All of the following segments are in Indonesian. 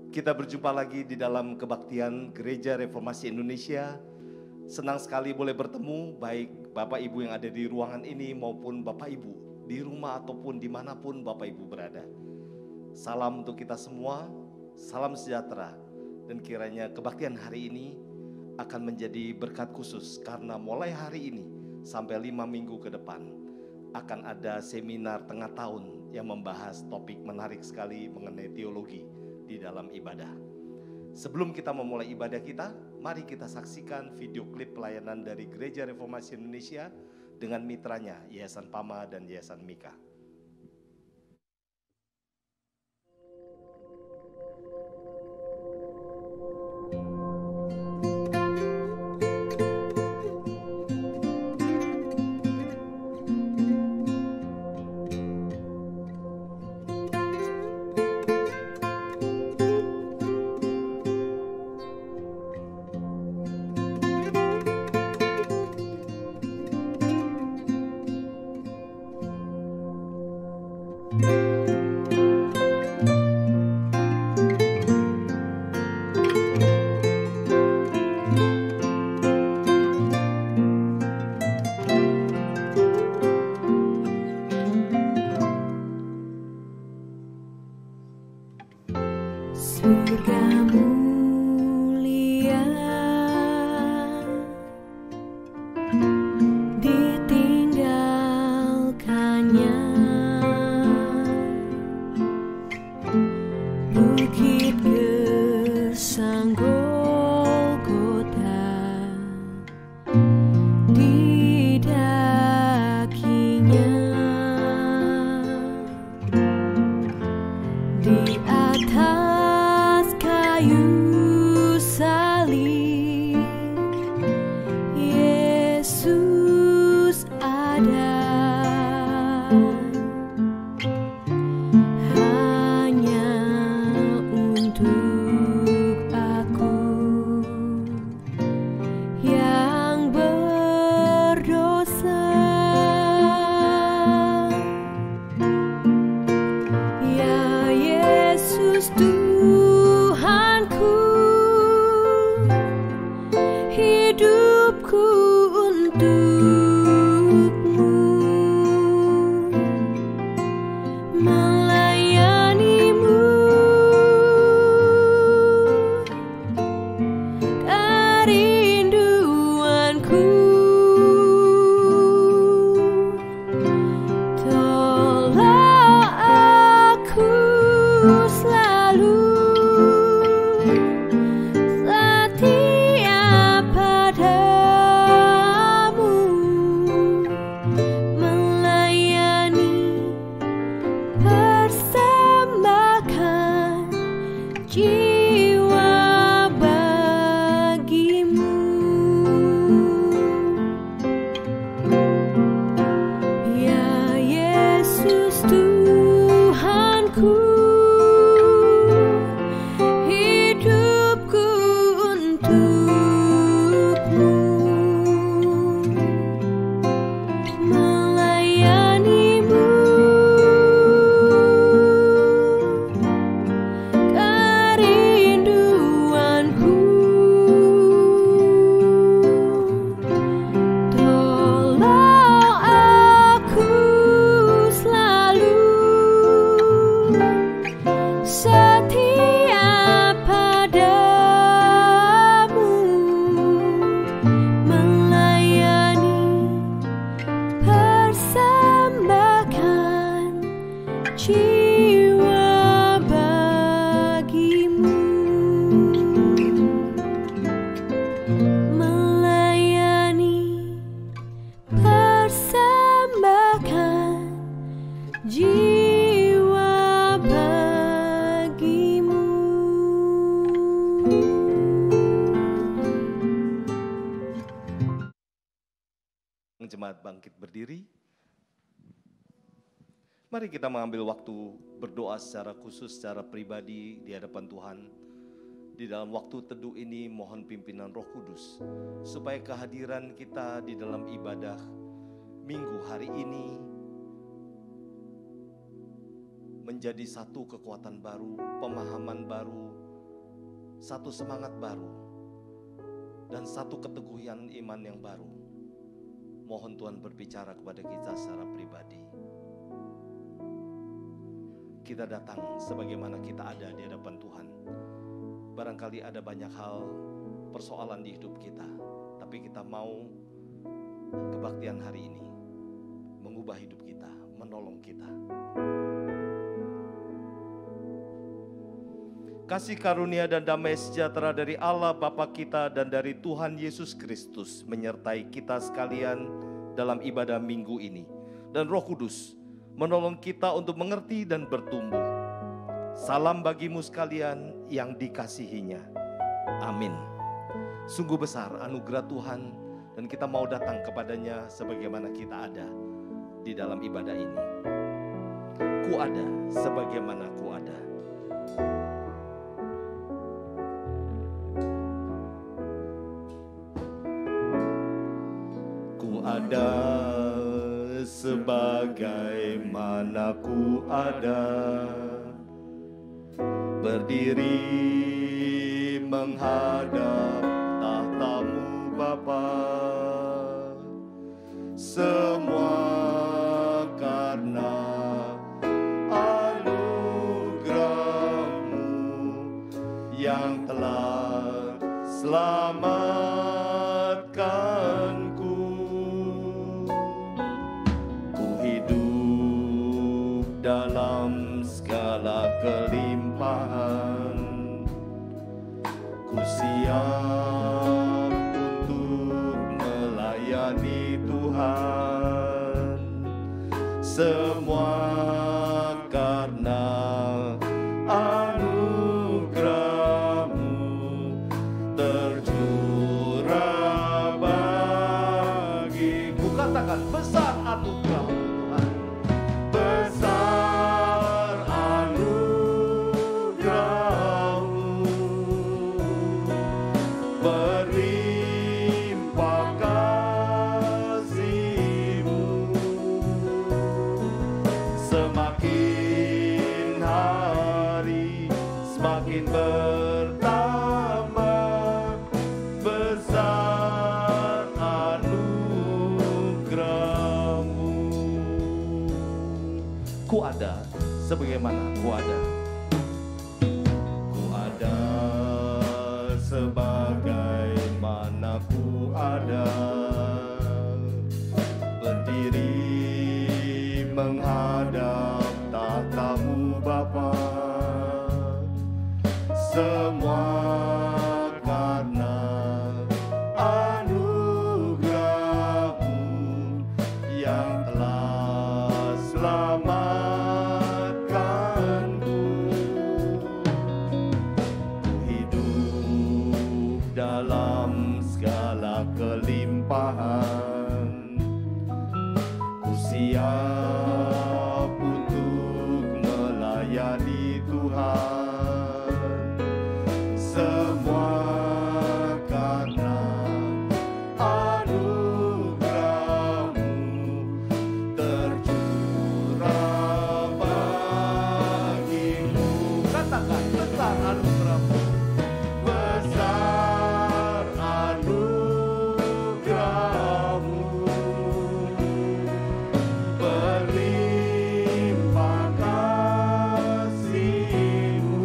Kita berjumpa lagi di dalam kebaktian Gereja Reformasi Indonesia. Senang sekali boleh bertemu, baik Bapak Ibu yang ada di ruangan ini maupun Bapak Ibu di rumah ataupun dimanapun Bapak Ibu berada. Salam untuk kita semua, salam sejahtera. Dan kiranya kebaktian hari ini akan menjadi berkat khusus karena mulai hari ini sampai 5 minggu ke depan akan ada seminar tengah tahun yang membahas topik menarik sekali mengenai teologi di dalam ibadah. Sebelum kita memulai ibadah kita, mari kita saksikan video klip pelayanan dari Gereja Reformasi Indonesia dengan mitranya Yayasan Pama dan Yayasan Mika. Jemaat bangkit berdiri. Mari kita mengambil waktu berdoa secara khusus, secara pribadi di hadapan Tuhan. Di dalam waktu teduh ini mohon pimpinan Roh Kudus supaya kehadiran kita di dalam ibadah minggu hari ini menjadi satu kekuatan baru, pemahaman baru, satu semangat baru, dan satu keteguhan iman yang baru. Mohon Tuhan berbicara kepada kita secara pribadi. Kita datang sebagaimana kita ada di hadapan Tuhan. Barangkali ada banyak hal persoalan di hidup kita, tapi kita mau kebaktian hari ini mengubah hidup kita, menolong kita. Kasih karunia dan damai sejahtera dari Allah Bapa kita dan dari Tuhan Yesus Kristus menyertai kita sekalian dalam ibadah minggu ini. Dan Roh Kudus menolong kita untuk mengerti dan bertumbuh. Salam bagimu sekalian yang dikasihinya. Amin. Sungguh besar anugerah Tuhan dan kita mau datang kepadanya sebagaimana kita ada di dalam ibadah ini. Ku ada sebagaimana ku ada. Ada sebagaimana ku ada, berdiri menghadap tahtamu Bapa. Semua karena anugerah-Mu yang telah selamatkan. Dalam segala kelimpahan, ku siap untuk melayani Tuhan. Semua karena anugerah-Mu tercurah bagiku. Katakan, besar anugerah-Mu. Ku ada sebagaimana ku ada. Ku ada sebagaimana ku ada, berdiri menghadap tahta-Mu Bapa. Semua karena anugerah-Mu yang telah selamatkanku. Ku hidup dalam segala kelimpahan, ku siap untuk melayani Tuhan. Semua karena anugerah-Mu tercurah bagiku. Katakan, besar anugerah-Mu. Besar anugerah-Mu, berlimpah kasih-Mu.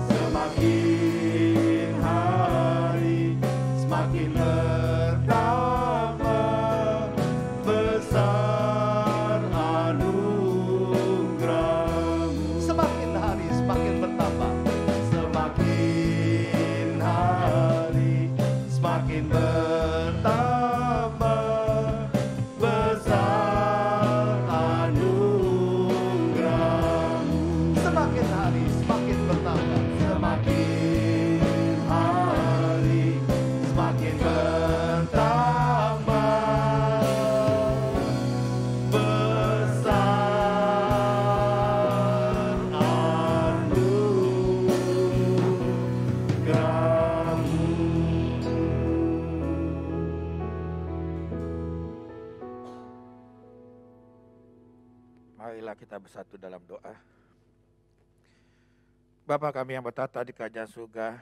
Semakin hari semakin bertambah, besar anugerah-Mu. Semakin hari semakin bertambah, semakin hari semakin bertambah, besar anugerah-Mu. Semakin hari semakin bertambah, semakin hari semakin bertambah, besar anugerah-Mu. Marilah kita bersatu dalam doa. Bapa kami yang bertata di kerajaan surga,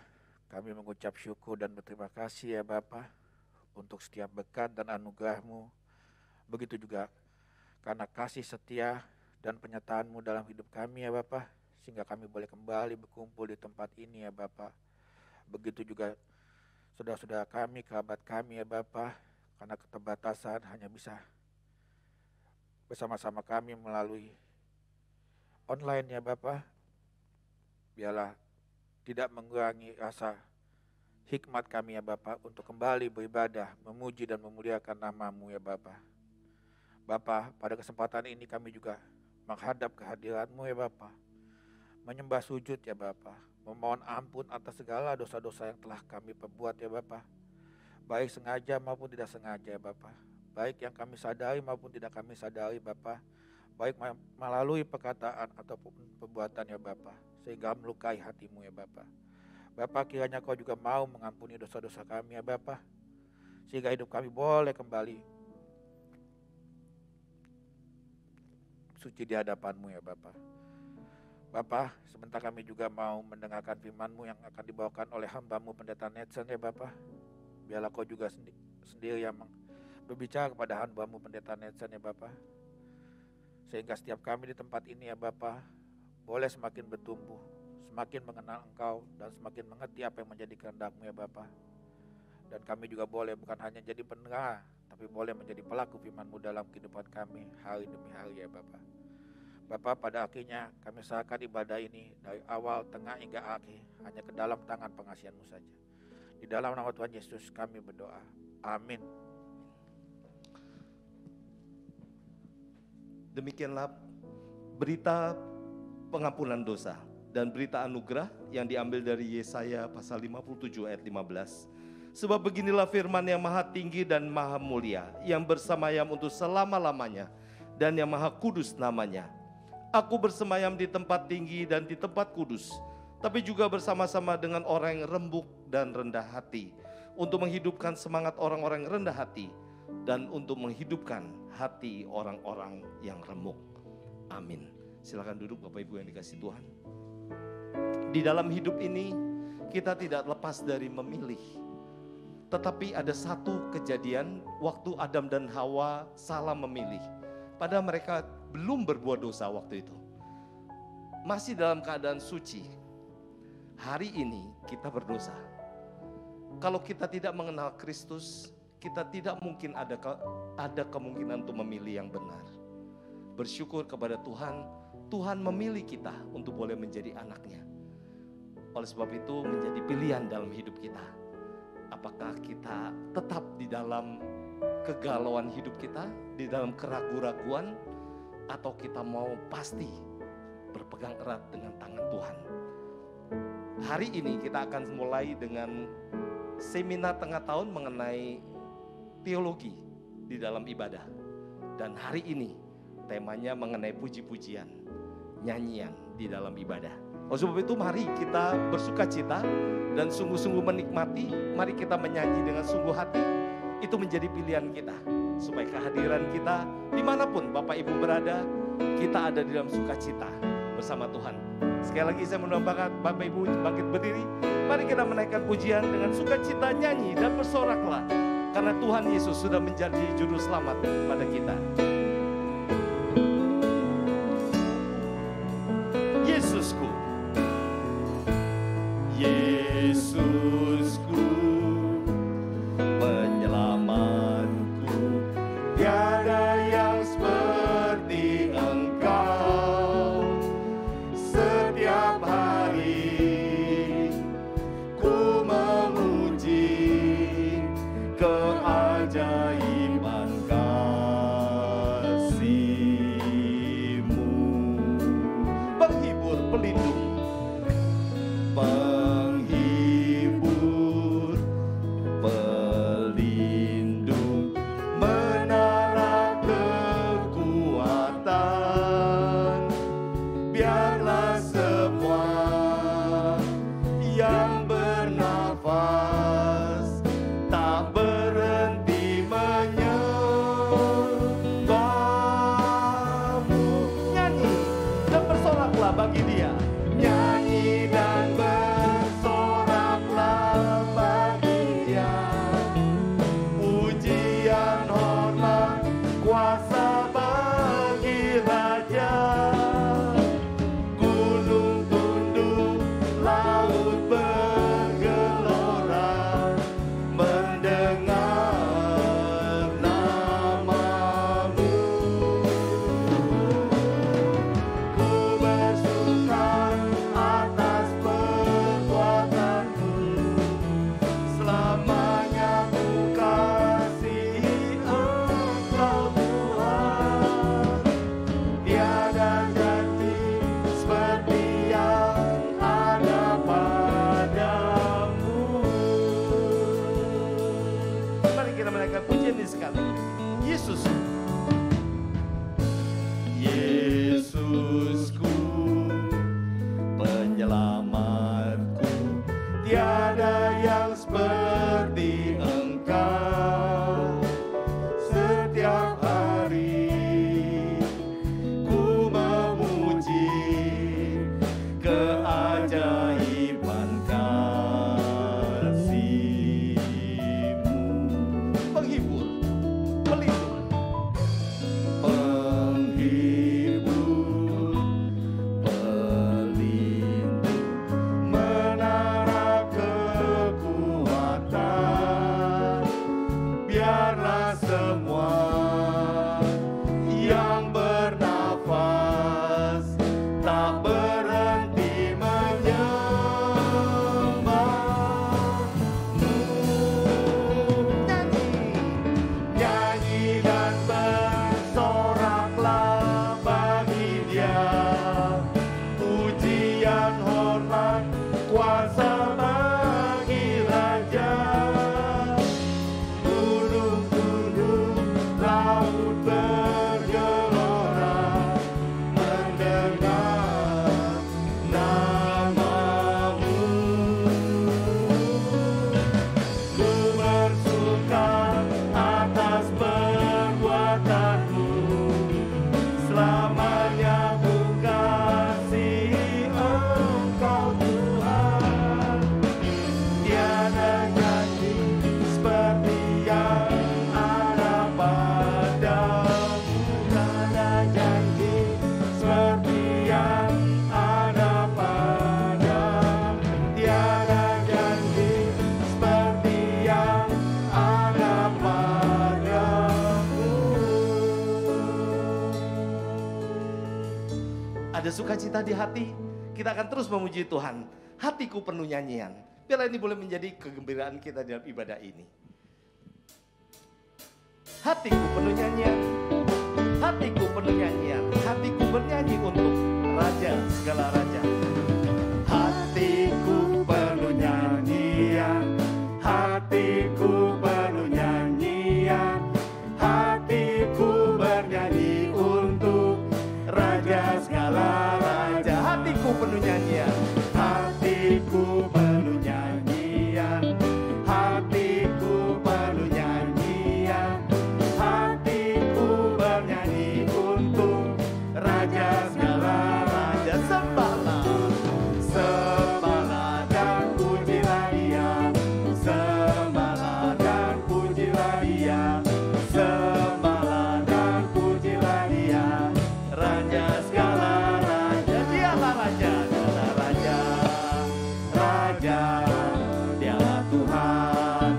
kami mengucap syukur dan berterima kasih ya Bapa untuk setiap berkat dan anugerah-Mu. Begitu juga karena kasih setia dan penyertaan-Mu dalam hidup kami ya Bapa, sehingga kami boleh kembali berkumpul di tempat ini ya Bapa. Begitu juga saudara-saudara kami, kerabat kami ya Bapa, karena keterbatasan hanya bisa bersama-sama kami melalui online ya Bapa. Biarlah tidak mengurangi rasa hikmat kami ya Bapa untuk kembali beribadah, memuji dan memuliakan nama-Mu ya Bapa. Bapa, pada kesempatan ini kami juga menghadap kehadiran-Mu ya Bapa, menyembah sujud ya Bapa, memohon ampun atas segala dosa-dosa yang telah kami perbuat ya Bapa, baik sengaja maupun tidak sengaja ya Bapa, baik yang kami sadari maupun tidak kami sadari Bapa, baik melalui perkataan ataupun perbuatan ya Bapa, sehingga melukai hati-Mu ya Bapa. Bapa, kiranya Kau juga mau mengampuni dosa-dosa kami ya Bapa, sehingga hidup kami boleh kembali suci di hadapan-Mu ya Bapa. Bapa, sebentar kami juga mau mendengarkan firman-Mu yang akan dibawakan oleh hamba-Mu Pendeta Netsen ya Bapa. Biarlah Kau juga sendiri yang berbicara kepada hamba-Mu Pendeta Netsen ya Bapa, sehingga setiap kami di tempat ini ya Bapa boleh semakin bertumbuh, semakin mengenal Engkau dan semakin mengerti apa yang menjadi kehendak-Mu ya Bapa. Dan kami juga boleh bukan hanya jadi pendengar, tapi boleh menjadi pelaku firman-Mu dalam kehidupan kami hari demi hari ya Bapa. Bapa, pada akhirnya kami serahkan ibadah ini dari awal, tengah hingga akhir hanya ke dalam tangan pengasihan-Mu saja. Di dalam nama Tuhan Yesus kami berdoa. Amin. Demikianlah berita pengampunan dosa dan berita anugerah yang diambil dari Yesaya pasal 57 ayat 15. Sebab beginilah firman yang maha tinggi dan maha mulia, yang bersemayam untuk selama-lamanya, dan yang maha kudus namanya. Aku bersemayam di tempat tinggi dan di tempat kudus, tapi juga bersama-sama dengan orang yang rembuk dan rendah hati, untuk menghidupkan semangat orang-orang yang rendah hati, dan untuk menghidupkan hati orang-orang yang remuk. Amin. Silakan duduk Bapak Ibu yang dikasihi Tuhan. Di dalam hidup ini kita tidak lepas dari memilih. Tetapi ada satu kejadian waktu Adam dan Hawa salah memilih. Padahal mereka belum berbuat dosa waktu itu. Masih dalam keadaan suci. Hari ini kita berdosa. Kalau kita tidak mengenal Kristus, kita tidak mungkin ada kemungkinan untuk memilih yang benar. Bersyukur kepada Tuhan, Tuhan memilih kita untuk boleh menjadi anaknya. Oleh sebab itu menjadi pilihan dalam hidup kita. Apakah kita tetap di dalam kegalauan hidup kita, di dalam keraguan-raguan, atau kita mau pasti berpegang erat dengan tangan Tuhan. Hari ini kita akan mulai dengan seminar tengah tahun mengenai teologi di dalam ibadah. Dan hari ini temanya mengenai puji-pujian, nyanyian di dalam ibadah. Oleh sebab itu mari kita bersuka cita dan sungguh-sungguh menikmati. Mari kita menyanyi dengan sungguh hati. Itu menjadi pilihan kita. Supaya kehadiran kita dimanapun Bapak Ibu berada, kita ada di dalam sukacita bersama Tuhan. Sekali lagi saya mengundang Bapak Ibu bangkit berdiri. Mari kita menaikkan pujian dengan sukacita, nyanyi dan bersoraklah. Karena Tuhan Yesus sudah menjadi juru selamat pada kita. Yesusku, Yesusku, penyelamatku, tiada yang seperti Engkau. Setiap hari ku memuji keajaiban kasih-Mu, penghibur, pelindung, penghibur, pelindung, menara kekuatan. Biarlah semua yang bernafas tak berhenti menyembah-Mu. Nyanyi dan bersoraklah bagi Dia. Nyanyi Ada sukacita di hati, kita akan terus memuji Tuhan. Hatiku penuh nyanyian. Biarlah ini boleh menjadi kegembiraan kita dalam ibadah ini. Hatiku penuh nyanyian, hatiku penuh nyanyian, hatiku bernyanyi untuk Raja segala raja. Hatiku penuh nyanyian, hatiku penuh nyanyian, hatiku bernyanyi untuk Raja segala raja. Hatiku penuh nyanyian, hatiku penuh nyanyian, hatiku penuh nyanyian, hatiku bernyanyi untuk Raja segala raja. Sembahlah, sembahlah dan pujilah Dia, sembahlah dan pujilah Dia, sembahlah dan pujilah Dia, Raja segala raja. Dialah Raja, dialah Raja, Raja, Dialah Tuhan,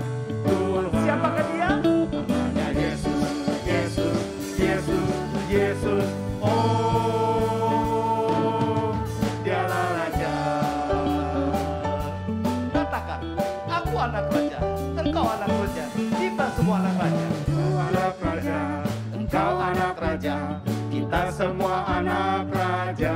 Tuhan. Siapakah Dia? Namanya Yesus, Yesus, Yesus, Yesus. Oh, Dialah Raja. Katakan, aku anak raja, engkau anak raja, kita semua anak raja. Aku anak raja, engkau anak raja, kita semua anak raja.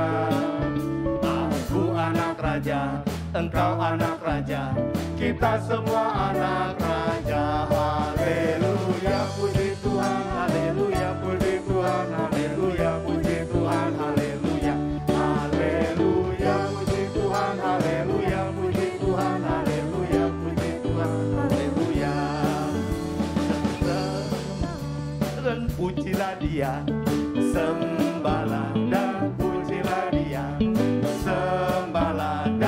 Aku anak raja, engkau anak raja, kita semua anak raja. Haleluya, puji Tuhan, haleluya, puji Tuhan, haleluya, puji Tuhan, haleluya. Haleluya, puji Tuhan, haleluya, puji Tuhan, haleluya, puji Tuhan, haleluya. Dan pujilah Dia, sembahlah dan pujilah Dia, sembahlah dan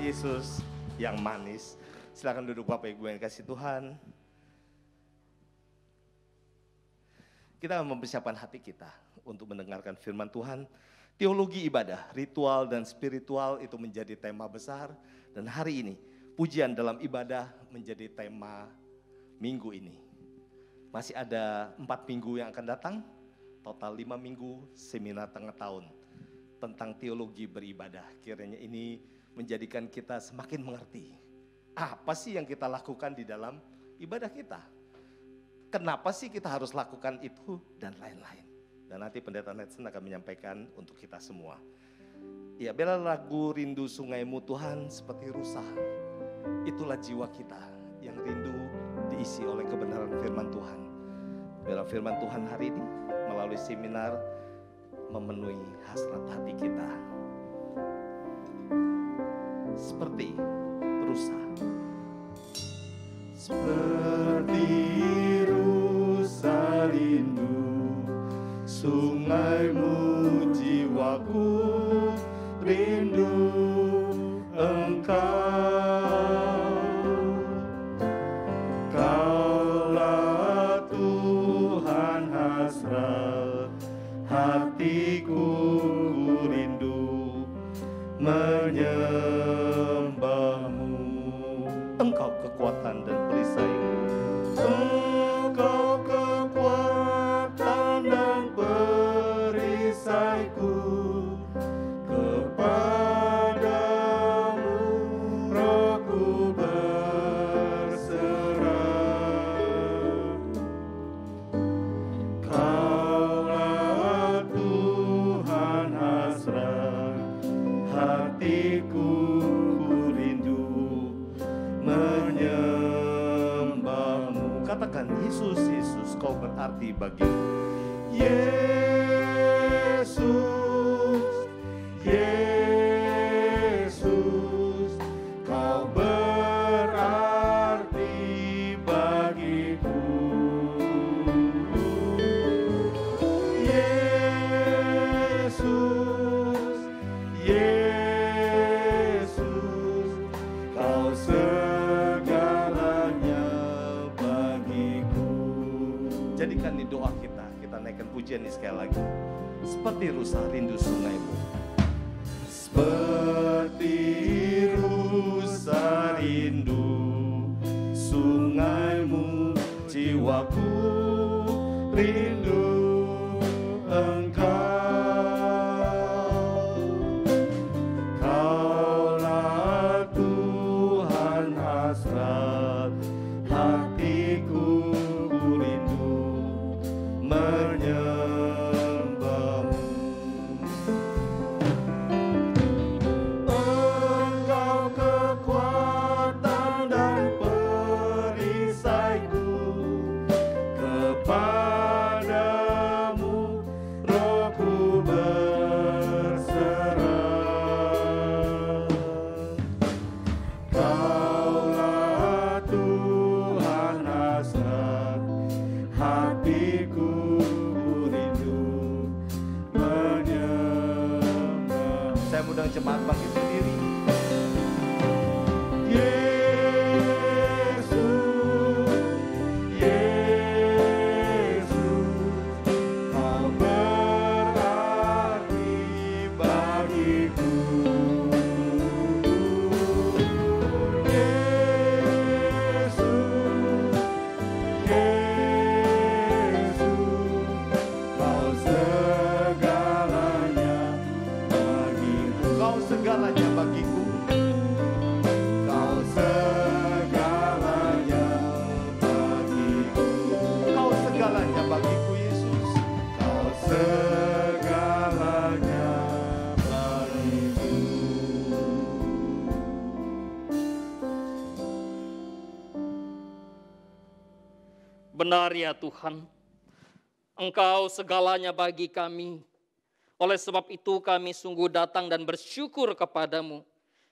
Yesus yang manis. Silakan duduk Bapak Ibu yang kasih Tuhan. Kita mempersiapkan hati kita untuk mendengarkan firman Tuhan. Teologi ibadah, ritual dan spiritual itu menjadi tema besar. Dan hari ini pujian dalam ibadah menjadi tema minggu ini. Masih ada 4 minggu yang akan datang. Total 5 minggu seminar tengah tahun tentang teologi beribadah. Kiranya ini menjadikan kita semakin mengerti apa sih yang kita lakukan di dalam ibadah kita. Kenapa sih kita harus lakukan itu dan lain-lain. Dan nanti Pendeta Netsen akan menyampaikan untuk kita semua. Ya, bela lagu Rindu Sungaimu Tuhan seperti rusa. Itulah jiwa kita yang rindu diisi oleh kebenaran firman Tuhan. Bela firman Tuhan hari ini melalui seminar memenuhi hasrat hati kita. Seperti rusa. Seperti rusa rindu sungaimu jiwaku rindu Engkau. Kaulah Tuhan hasrat hatiku rindu menyembahmu. Engkau kekuatan dan perisaiku. Engkau kekuatan dan perisaiku. Kepadamu rohku berserah. Kaulah Tuhan hasrat hatiku rindu menyembahmu. Katakan Yesus, Yesus kau berarti bagiku. Yesus, Yesus kau berarti bagiku. Yesus, Yesus kau segalanya bagiku. Jadikan ini doa kita naikkan pujian ini sekali lagi. Seperti rusa rindu sungaimu. Seperti rusa rindu sungaimu, jiwaku rindu Engkau. Kaulah Tuhan hasrat hatiku rindu menyembahmu. Engkau kekuatan dan perisaiku. Kepadamu rohku berserah. Kaulah Tuhan hasrat hatiku rindu menyembah. Saya undang jemaat bangkit berdiri. Yesus, Yesus kau berarti bagiku. Yesus, Yesus kau segalanya bagiku. Kau segalanya bagiku. Kau segalanya bagiku. Kau segalanya bagiku Yesus. Kau segalanya bagiku. Benar ya Tuhan, Engkau segalanya bagi kami. Oleh sebab itu kami sungguh datang dan bersyukur kepadamu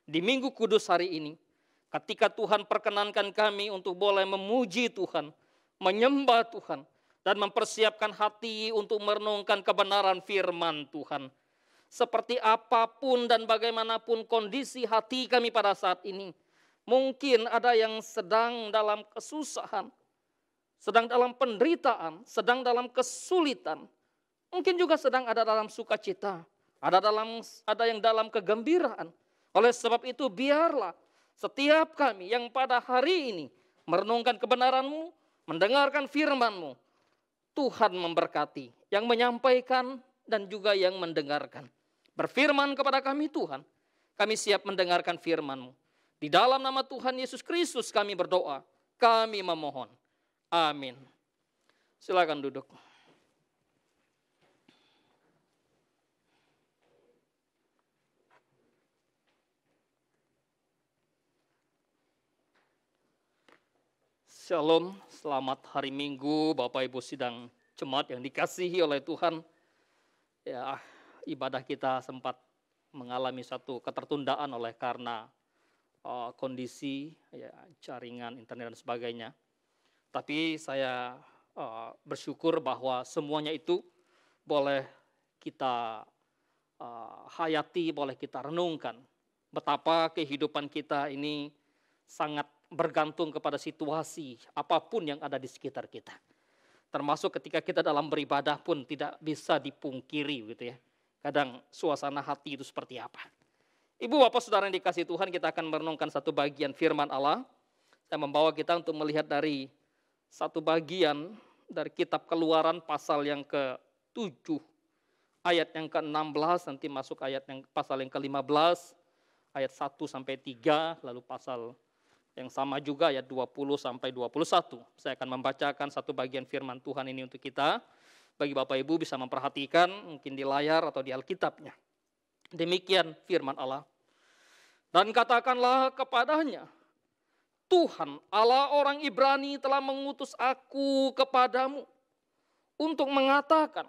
di Minggu Kudus hari ini. Ketika Tuhan perkenankan kami untuk boleh memuji Tuhan, menyembah Tuhan, dan mempersiapkan hati untuk merenungkan kebenaran firman Tuhan. seperti apapun dan bagaimanapun kondisi hati kami pada saat ini. Mungkin ada yang sedang dalam kesusahan, sedang dalam penderitaan, sedang dalam kesulitan. Mungkin juga sedang ada dalam sukacita, ada yang dalam kegembiraan. Oleh sebab itu biarlah setiap kami yang pada hari ini merenungkan kebenaran-Mu, mendengarkan firman-Mu, Tuhan memberkati yang menyampaikan dan juga yang mendengarkan. Berfirman kepada kami Tuhan, kami siap mendengarkan firman-Mu. Di dalam nama Tuhan Yesus Kristus kami berdoa, kami memohon. Amin. Silakan duduk. Shalom, selamat hari Minggu Bapak Ibu sidang jemaat yang dikasihi oleh Tuhan. Ya, ibadah kita sempat mengalami satu ketertundaan oleh karena kondisi ya, jaringan internet dan sebagainya. Tapi saya bersyukur bahwa semuanya itu boleh kita hayati, boleh kita renungkan. Betapa kehidupan kita ini sangat bergantung kepada situasi apapun yang ada di sekitar kita. Termasuk ketika kita dalam beribadah pun tidak bisa dipungkiri gitu ya. Kadang suasana hati itu seperti apa. Ibu bapak saudara yang dikasihi Tuhan, kita akan merenungkan satu bagian firman Allah. Saya membawa kita untuk melihat dari satu bagian dari kitab Keluaran pasal yang ke-7. Ayat yang ke-16, nanti masuk pasal yang ke-15. Ayat 1 sampai 3, lalu pasal yang sama juga ayat 20 sampai 21. Saya akan membacakan satu bagian firman Tuhan ini untuk kita. Bagi Bapak Ibu bisa memperhatikan mungkin di layar atau di Alkitabnya. Demikian firman Allah. Dan katakanlah kepadanya, Tuhan Allah orang Ibrani telah mengutus aku kepadamu untuk mengatakan,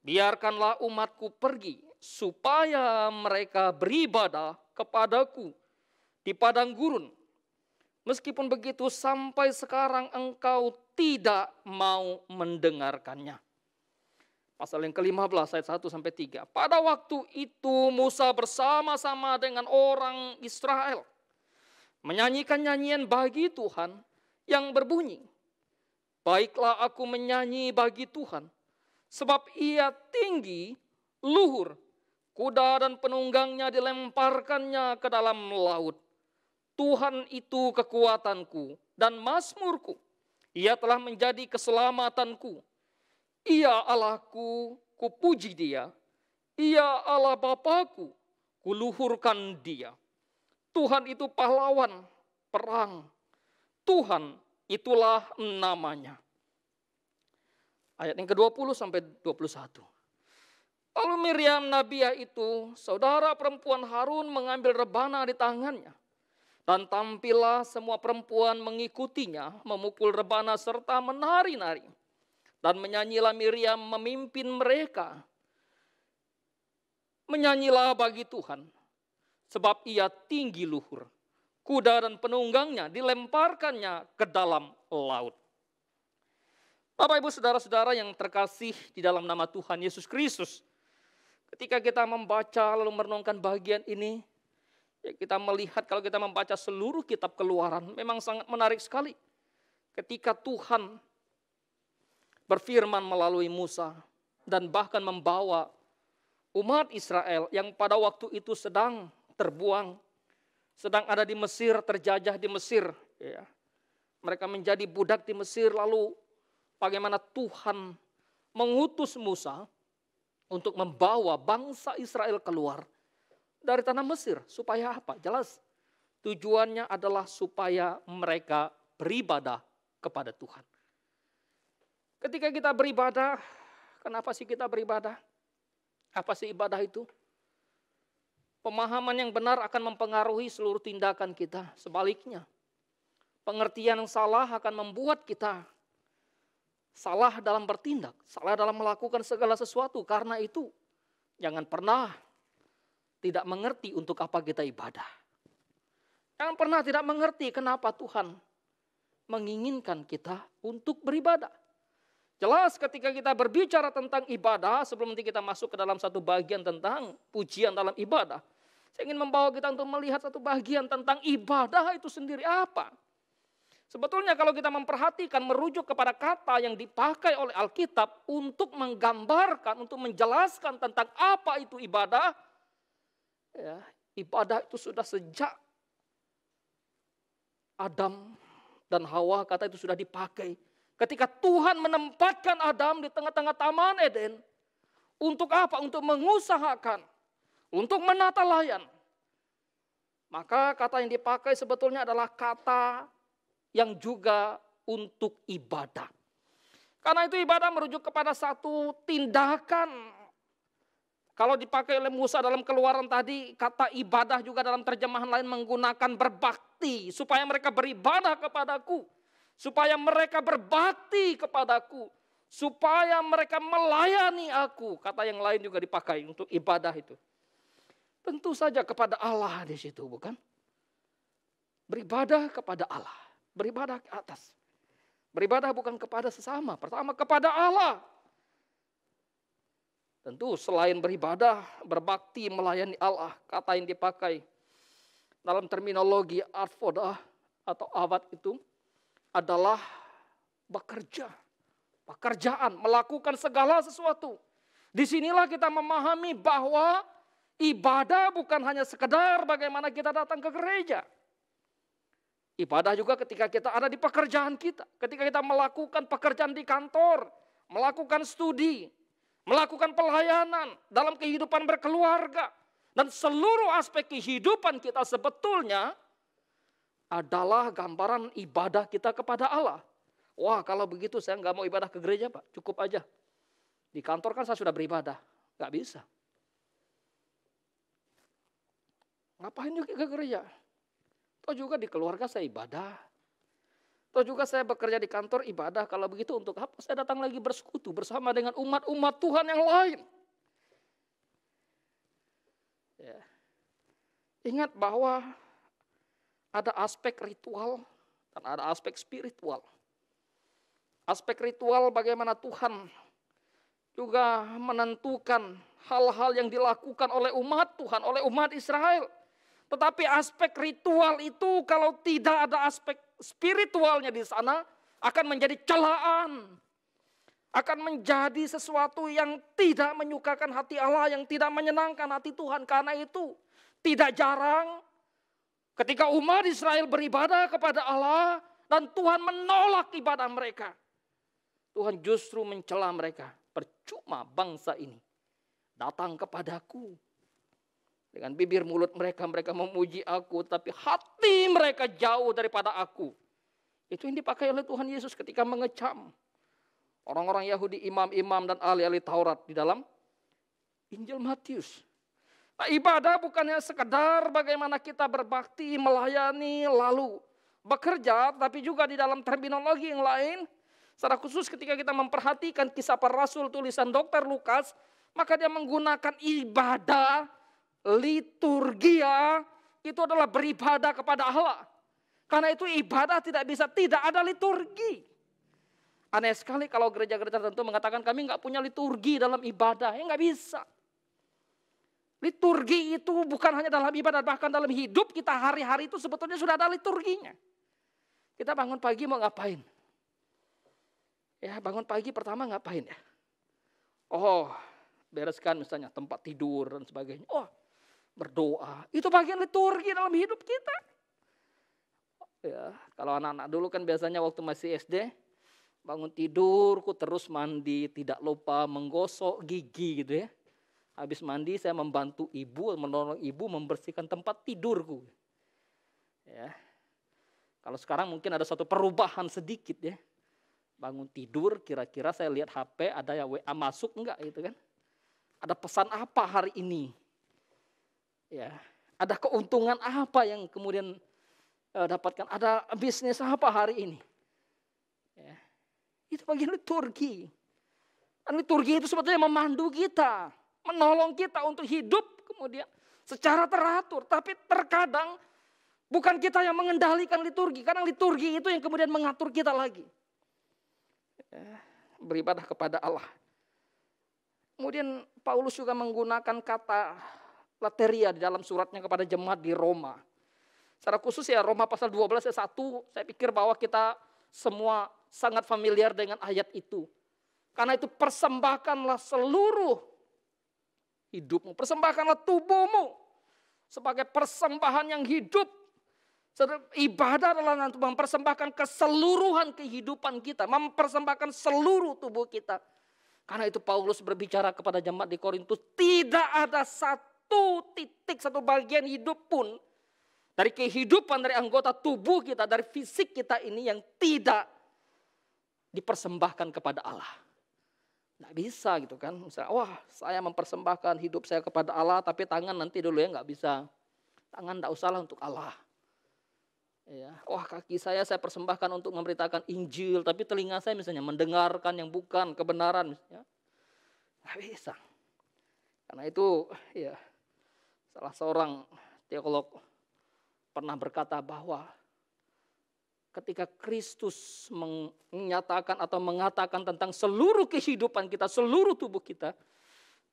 biarkanlah umatku pergi supaya mereka beribadah kepadaku di padang gurun. Meskipun begitu sampai sekarang engkau tidak mau mendengarkannya. Pasal yang ke-15 ayat 1 sampai 3. Pada waktu itu Musa bersama-sama dengan orang Israel menyanyikan nyanyian bagi Tuhan yang berbunyi, baiklah aku menyanyi bagi Tuhan, sebab ia tinggi, luhur, kuda dan penunggangnya dilemparkannya ke dalam laut. Tuhan itu kekuatanku dan mazmurku, ia telah menjadi keselamatanku. Ia Allahku, kupuji dia. Ia Allah Bapakku, kuluhurkan dia. Tuhan itu pahlawan perang. Tuhan itulah namanya. Ayat yang ke-20 sampai 21. Lalu Miriam Nabiah itu, saudara perempuan Harun mengambil rebana di tangannya. Dan tampillah semua perempuan mengikutinya, memukul rebana serta menari-nari. Dan menyanyilah Miriam memimpin mereka. Menyanyilah bagi Tuhan, sebab ia tinggi luhur. Kuda dan penunggangnya dilemparkannya ke dalam laut. Bapak Ibu saudara-saudara yang terkasih di dalam nama Tuhan Yesus Kristus. Ketika kita membaca lalu merenungkan bagian ini, ya kita melihat kalau kita membaca seluruh kitab Keluaran, memang sangat menarik sekali. Ketika Tuhan berfirman melalui Musa dan bahkan membawa umat Israel yang pada waktu itu sedang terbuang, sedang ada di Mesir, terjajah di Mesir. Ya. Mereka menjadi budak di Mesir, lalu bagaimana Tuhan mengutus Musa untuk membawa bangsa Israel keluar dari tanah Mesir. Supaya apa? Jelas tujuannya adalah supaya mereka beribadah kepada Tuhan. Ketika kita beribadah, kenapa sih kita beribadah? Apa sih ibadah itu? Pemahaman yang benar akan mempengaruhi seluruh tindakan kita. Sebaliknya, pengertian yang salah akan membuat kita salah dalam bertindak, salah dalam melakukan segala sesuatu. Karena itu, jangan pernah tidak mengerti untuk apa kita ibadah. Jangan pernah tidak mengerti kenapa Tuhan menginginkan kita untuk beribadah. Jelas ketika kita berbicara tentang ibadah, sebelum nanti kita masuk ke dalam satu bagian tentang pujian dalam ibadah. Saya ingin membawa kita untuk melihat satu bagian tentang ibadah itu sendiri apa. Sebetulnya kalau kita memperhatikan, merujuk kepada kata yang dipakai oleh Alkitab untuk menggambarkan, untuk menjelaskan tentang apa itu ibadah. Ya, ibadah itu sudah sejak Adam dan Hawa, kata itu sudah dipakai. Ketika Tuhan menempatkan Adam di tengah-tengah Taman Eden, untuk apa? Untuk mengusahakan, untuk menata layan. Maka kata yang dipakai sebetulnya adalah kata yang juga untuk ibadah. Karena itu ibadah merujuk kepada satu tindakan. Kalau dipakai oleh Musa dalam Keluaran tadi, kata ibadah juga dalam terjemahan lain menggunakan berbakti. Supaya mereka beribadah kepadaku. Supaya mereka berbakti kepadaku. Supaya mereka melayani aku. Kata yang lain juga dipakai untuk ibadah itu. Tentu saja kepada Allah di situ, bukan? Beribadah kepada Allah. Beribadah ke atas. Beribadah bukan kepada sesama. Pertama kepada Allah. Tentu selain beribadah, berbakti, melayani Allah. Kata yang dipakai dalam terminologi avodah atau awat itu adalah bekerja. Pekerjaan, melakukan segala sesuatu. Disinilah kita memahami bahwa ibadah bukan hanya sekedar bagaimana kita datang ke gereja. Ibadah juga ketika kita ada di pekerjaan kita. Ketika kita melakukan pekerjaan di kantor, melakukan studi, melakukan pelayanan dalam kehidupan berkeluarga. Dan seluruh aspek kehidupan kita sebetulnya adalah gambaran ibadah kita kepada Allah. Wah, kalau begitu saya nggak mau ibadah ke gereja, Pak. Cukup aja. Di kantor kan saya sudah beribadah. Nggak bisa. Ngapain juga ke gereja? Toh juga di keluarga saya ibadah. Toh juga saya bekerja di kantor ibadah. Kalau begitu untuk apa saya datang lagi bersekutu bersama dengan umat-umat Tuhan yang lain? Ya. Ingat bahwa ada aspek ritual dan ada aspek spiritual. Aspek ritual bagaimana Tuhan juga menentukan hal-hal yang dilakukan oleh umat Tuhan, oleh umat Israel. Tetapi aspek ritual itu kalau tidak ada aspek spiritualnya di sana akan menjadi celaan. Akan menjadi sesuatu yang tidak menyukakan hati Allah, yang tidak menyenangkan hati Tuhan. Karena itu tidak jarang ketika umat Israel beribadah kepada Allah dan Tuhan menolak ibadah mereka. Tuhan justru mencela mereka. Percuma bangsa ini datang kepadaku. Dengan bibir mulut mereka, mereka memuji aku. Tapi hati mereka jauh daripada aku. Itu yang dipakai oleh Tuhan Yesus ketika mengecam orang-orang Yahudi, imam-imam dan ahli-ahli Taurat di dalam Injil Matius. Nah, ibadah bukannya sekedar bagaimana kita berbakti, melayani, lalu bekerja. Tapi juga di dalam terminologi yang lain. Secara khusus ketika kita memperhatikan kisah para rasul tulisan Dr. Lukas. Maka dia menggunakan ibadah, liturgia, itu adalah beribadah kepada Allah. Karena itu ibadah tidak bisa tidak ada liturgi. Aneh sekali kalau gereja-gereja tertentu mengatakan kami nggak punya liturgi dalam ibadah. Ya nggak bisa. Liturgi itu bukan hanya dalam ibadah, bahkan dalam hidup kita hari-hari itu sebetulnya sudah ada liturginya. Kita bangun pagi mau ngapain? Ya bangun pagi pertama ngapain ya? Oh bereskan misalnya tempat tidur dan sebagainya. Oh berdoa, itu bagian liturgi dalam hidup kita. Ya, kalau anak-anak dulu kan biasanya waktu masih SD, bangun tidurku terus mandi, tidak lupa menggosok gigi gitu ya. Habis mandi saya membantu ibu, menolong ibu membersihkan tempat tidurku. Ya. Kalau sekarang mungkin ada satu perubahan sedikit ya. Bangun tidur kira-kira saya lihat HP ada ya WA masuk enggak gitu kan. Ada pesan apa hari ini? Ya, ada keuntungan apa yang kemudian dapatkan? Ada bisnis apa hari ini? Ya, itu bagian liturgi. Dan liturgi itu sebetulnya memandu kita, menolong kita untuk hidup kemudian secara teratur. Tapi terkadang bukan kita yang mengendalikan liturgi, karena liturgi itu yang kemudian mengatur kita lagi. Ya, beribadah kepada Allah. Kemudian Paulus juga menggunakan kata lateria di dalam suratnya kepada jemaat di Roma. Secara khusus ya Roma pasal 12 ayat 1, saya pikir bahwa kita semua sangat familiar dengan ayat itu. Karena itu persembahkanlah seluruh hidupmu, persembahkanlah tubuhmu sebagai persembahan yang hidup. Ibadah adalah mempersembahkan keseluruhan kehidupan kita, mempersembahkan seluruh tubuh kita. Karena itu Paulus berbicara kepada jemaat di Korintus, tidak ada satu titik, satu bagian hidup pun dari kehidupan, dari anggota tubuh kita, dari fisik kita ini yang tidak dipersembahkan kepada Allah. Nggak bisa gitu kan. Misalnya, wah saya mempersembahkan hidup saya kepada Allah, tapi tangan nanti dulu ya, nggak bisa. Tangan nggak usahlah untuk Allah. Ya, wah kaki saya persembahkan untuk memberitakan Injil, tapi telinga saya misalnya mendengarkan yang bukan kebenaran. Misalnya. Nggak bisa. Karena itu ya salah seorang teolog pernah berkata bahwa ketika Kristus menyatakan atau mengatakan tentang seluruh kehidupan kita, seluruh tubuh kita,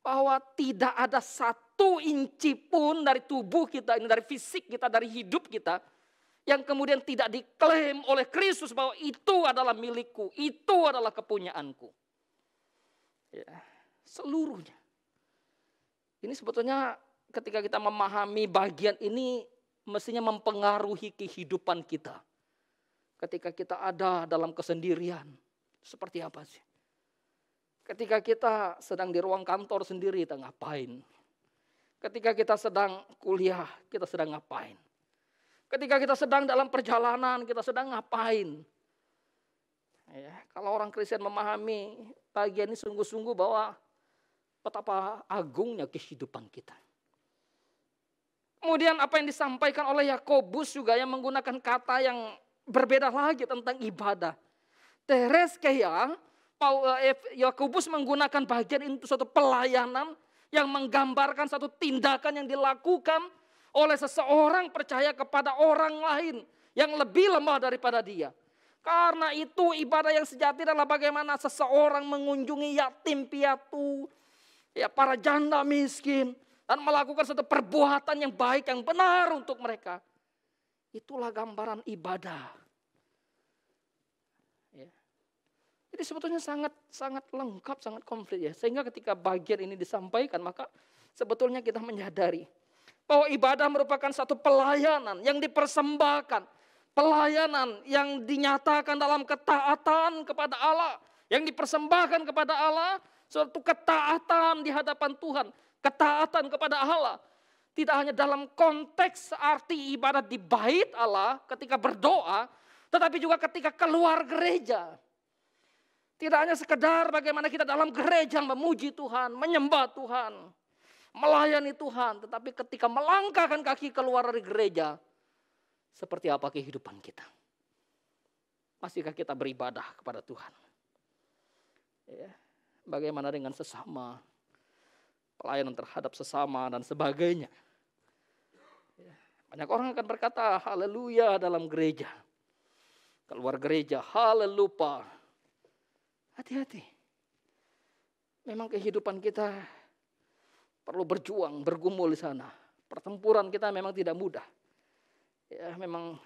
bahwa tidak ada satu inci pun dari tubuh kita ini, dari fisik kita, dari hidup kita, yang kemudian tidak diklaim oleh Kristus bahwa itu adalah milikku, itu adalah kepunyaanku. Ya, seluruhnya. Ini sebetulnya ketika kita memahami bagian ini, mestinya mempengaruhi kehidupan kita. Ketika kita ada dalam kesendirian, seperti apa sih? Ketika kita sedang di ruang kantor sendiri, kita ngapain? Ketika kita sedang kuliah, kita sedang ngapain? Ketika kita sedang dalam perjalanan, kita sedang ngapain? Ya, kalau orang Kristen memahami bagian ini sungguh-sungguh bahwa betapa agungnya kehidupan kita. Kemudian apa yang disampaikan oleh Yakobus juga yang menggunakan kata yang berbeda lagi tentang ibadah. Tereskeia, Yakobus menggunakan bagian itu suatu pelayanan yang menggambarkan satu tindakan yang dilakukan oleh seseorang percaya kepada orang lain yang lebih lemah daripada dia. Karena itu ibadah yang sejati adalah bagaimana seseorang mengunjungi yatim piatu, ya para janda miskin, dan melakukan satu perbuatan yang baik, yang benar untuk mereka. Itulah gambaran ibadah. Ya. Jadi sebetulnya sangat lengkap, sangat komplit ya. Sehingga ketika bagian ini disampaikan, maka sebetulnya kita menyadari bahwa ibadah merupakan satu pelayanan yang dipersembahkan. Pelayanan yang dinyatakan dalam ketaatan kepada Allah. Yang dipersembahkan kepada Allah, suatu ketaatan di hadapan Tuhan. Ketaatan kepada Allah. Tidak hanya dalam konteks arti ibadah di bait Allah ketika berdoa, tetapi juga ketika keluar gereja. Tidak hanya sekedar bagaimana kita dalam gereja memuji Tuhan, menyembah Tuhan, melayani Tuhan, tetapi ketika melangkahkan kaki keluar dari gereja, seperti apa kehidupan kita? Masihkah kita beribadah kepada Tuhan? Ya, bagaimana dengan sesama? Pelayanan terhadap sesama dan sebagainya. Ya, banyak orang akan berkata haleluya dalam gereja. Keluar gereja haleluya. Hati-hati. Memang kehidupan kita perlu berjuang, bergumul di sana. Pertempuran kita memang tidak mudah. Ya, memang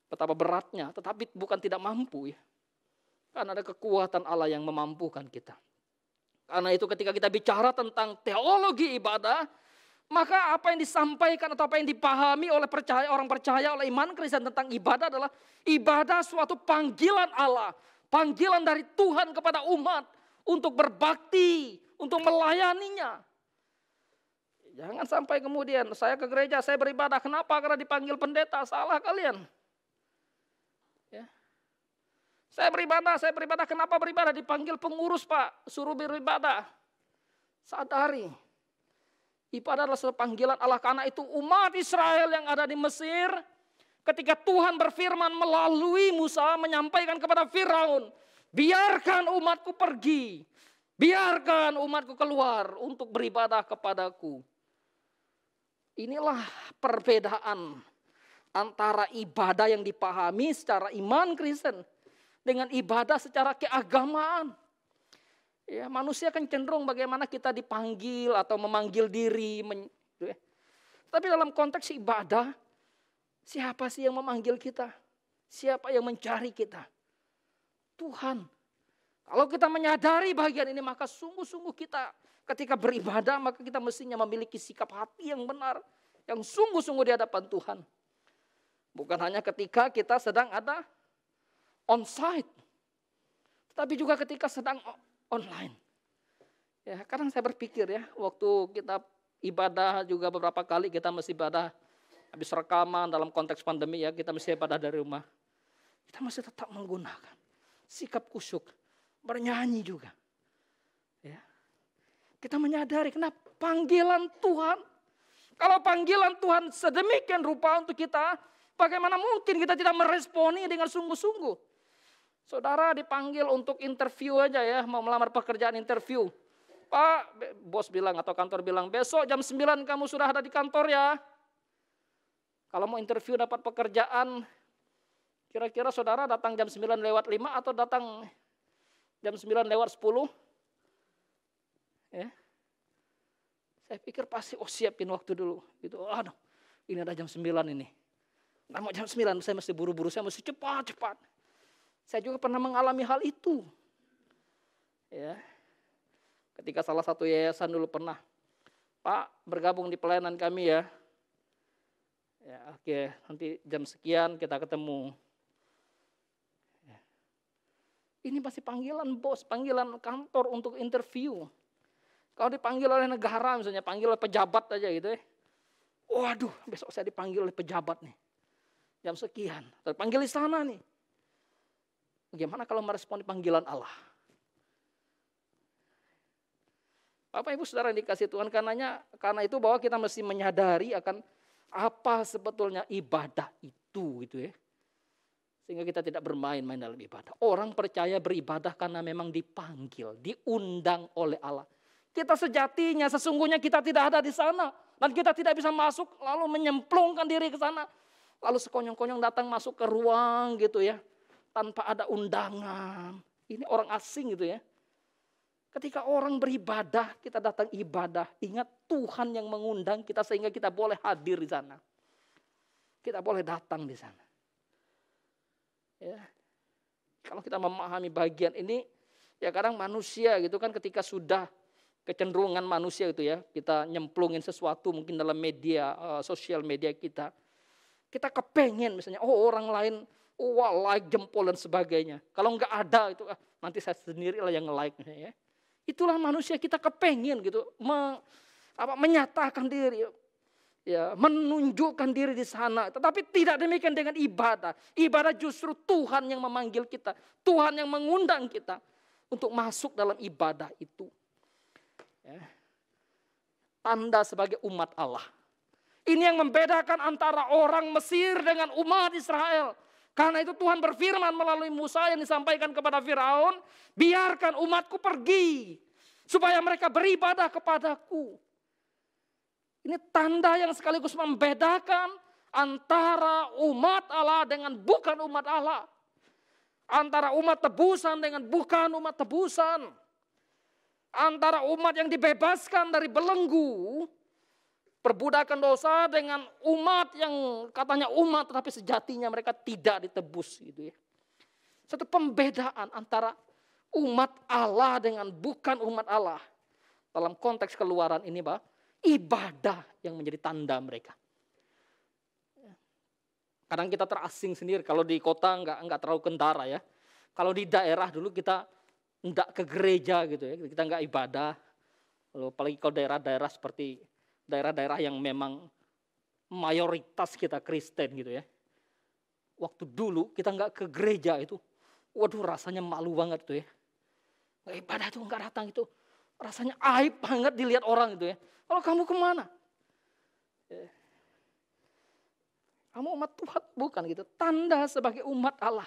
betapa beratnya, tetapi bukan tidak mampu ya. Karena ada kekuatan Allah yang memampukan kita. Karena itu ketika kita bicara tentang teologi ibadah, maka apa yang disampaikan atau apa yang dipahami oleh orang percaya, oleh iman Kristen tentang ibadah adalah ibadah suatu panggilan Allah. Panggilan dari Tuhan kepada umat untuk berbakti, untuk melayaninya. Jangan sampai kemudian saya ke gereja, saya beribadah. Kenapa? Karena dipanggil pendeta. Salah kalian. Ya. Saya beribadah. Kenapa beribadah? Dipanggil pengurus Pak, suruh beribadah. Sadari. Ibadah adalah panggilan Allah. Karena itu umat Israel yang ada di Mesir, ketika Tuhan berfirman melalui Musa menyampaikan kepada Firaun, biarkan umatku pergi. Biarkan umatku keluar untuk beribadah kepadaku. Inilah perbedaan antara ibadah yang dipahami secara iman Kristen dengan ibadah secara keagamaan. Ya, manusia kan cenderung bagaimana kita dipanggil atau memanggil diri. Tapi dalam konteks ibadah, siapa sih yang memanggil kita? Siapa yang mencari kita? Tuhan. Kalau kita menyadari bagian ini, maka sungguh-sungguh kita ketika beribadah, maka kita mestinya memiliki sikap hati yang benar, yang sungguh-sungguh di hadapan Tuhan. Bukan hanya ketika kita sedang ada on-site, tapi juga ketika sedang online. Ya, kadang saya berpikir ya, waktu kita ibadah juga beberapa kali kita mesti ibadah habis rekaman dalam konteks pandemi ya, kita mesti ibadah dari rumah. Kita masih tetap menggunakan sikap kusyuk, bernyanyi juga. Ya. Kita menyadari kenapa panggilan Tuhan. Kalau panggilan Tuhan sedemikian rupa untuk kita, bagaimana mungkin kita tidak meresponi dengan sungguh-sungguh. Saudara dipanggil untuk interview aja ya, mau melamar pekerjaan interview. Pak, bos bilang atau kantor bilang, besok jam 9 kamu sudah ada di kantor ya. Kalau mau interview dapat pekerjaan, kira-kira saudara datang jam 9 lewat 5 atau datang jam 9 lewat 10? Ya. Saya pikir pasti siapin waktu dulu. Gitu, aduh ini ada jam 9 ini. Nah, mau jam 9 saya mesti buru-buru, saya mesti cepat-cepat. Saya juga pernah mengalami hal itu. Ya. Ketika salah satu yayasan dulu pernah, Pak bergabung di pelayanan kami ya. Ya, oke, nanti jam sekian kita ketemu. Ya. Ini pasti panggilan bos, panggilan kantor untuk interview. Kalau dipanggil oleh negara misalnya, panggil oleh pejabat aja gitu ya. Waduh, besok saya dipanggil oleh pejabat nih. Jam sekian, terpanggil di sana nih. Bagaimana kalau meresponi panggilan Allah? Bapak Ibu Saudara yang dikasih Tuhan, karena itu bahwa kita mesti menyadari akan apa sebetulnya ibadah itu gitu ya. Sehingga kita tidak bermain-main dalam ibadah. Orang percaya beribadah karena memang dipanggil, diundang oleh Allah. Kita sejatinya, sesungguhnya kita tidak ada di sana. Dan kita tidak bisa masuk lalu menyemplungkan diri ke sana. Lalu sekonyong-konyong datang masuk ke ruang gitu ya. Tanpa ada undangan. Ini orang asing gitu ya. Ketika orang beribadah, kita datang ibadah. Ingat Tuhan yang mengundang kita sehingga kita boleh hadir di sana. Kita boleh datang di sana. Ya. Kalau kita memahami bagian ini, ya kadang manusia gitu kan ketika sudah kecenderungan manusia itu ya, kita nyemplungin sesuatu mungkin dalam media, sosial media kita. Kita kepengen misalnya, orang lain, like jempol dan sebagainya. Kalau enggak ada itu, nanti saya sendirilah yang nge-like misalnya ya. Itulah manusia, kita kepengen gitu, menyatakan diri, ya, menunjukkan diri di sana. Tetapi tidak demikian dengan ibadah. Ibadah justru Tuhan yang memanggil kita, Tuhan yang mengundang kita untuk masuk dalam ibadah itu. Ya. Tanda sebagai umat Allah. Ini yang membedakan antara orang Mesir dengan umat Israel. Karena itu Tuhan berfirman melalui Musa yang disampaikan kepada Firaun, biarkan umatku pergi supaya mereka beribadah kepadaku. Ini tanda yang sekaligus membedakan antara umat Allah dengan bukan umat Allah. Antara umat tebusan dengan bukan umat tebusan. Antara umat yang dibebaskan dari belenggu perbudakan dosa dengan umat yang katanya umat tetapi sejatinya mereka tidak ditebus gitu ya. Satu pembedaan antara umat Allah dengan bukan umat Allah. Dalam konteks Keluaran ini, Pak, ibadah yang menjadi tanda mereka. Kadang kita terasing sendiri kalau di kota enggak terlalu kentara ya. Kalau di daerah dulu kita enggak ke gereja gitu ya, kita enggak ibadah. Lalu apalagi kalau daerah-daerah seperti daerah-daerah yang memang mayoritas kita Kristen gitu ya. Waktu dulu kita enggak ke gereja itu, waduh rasanya malu banget tuh ya. Nggak ibadah itu enggak datang itu, rasanya aib banget dilihat orang itu ya. Kalau kamu kemana? Kamu umat Tuhan bukan gitu. Tanda sebagai umat Allah.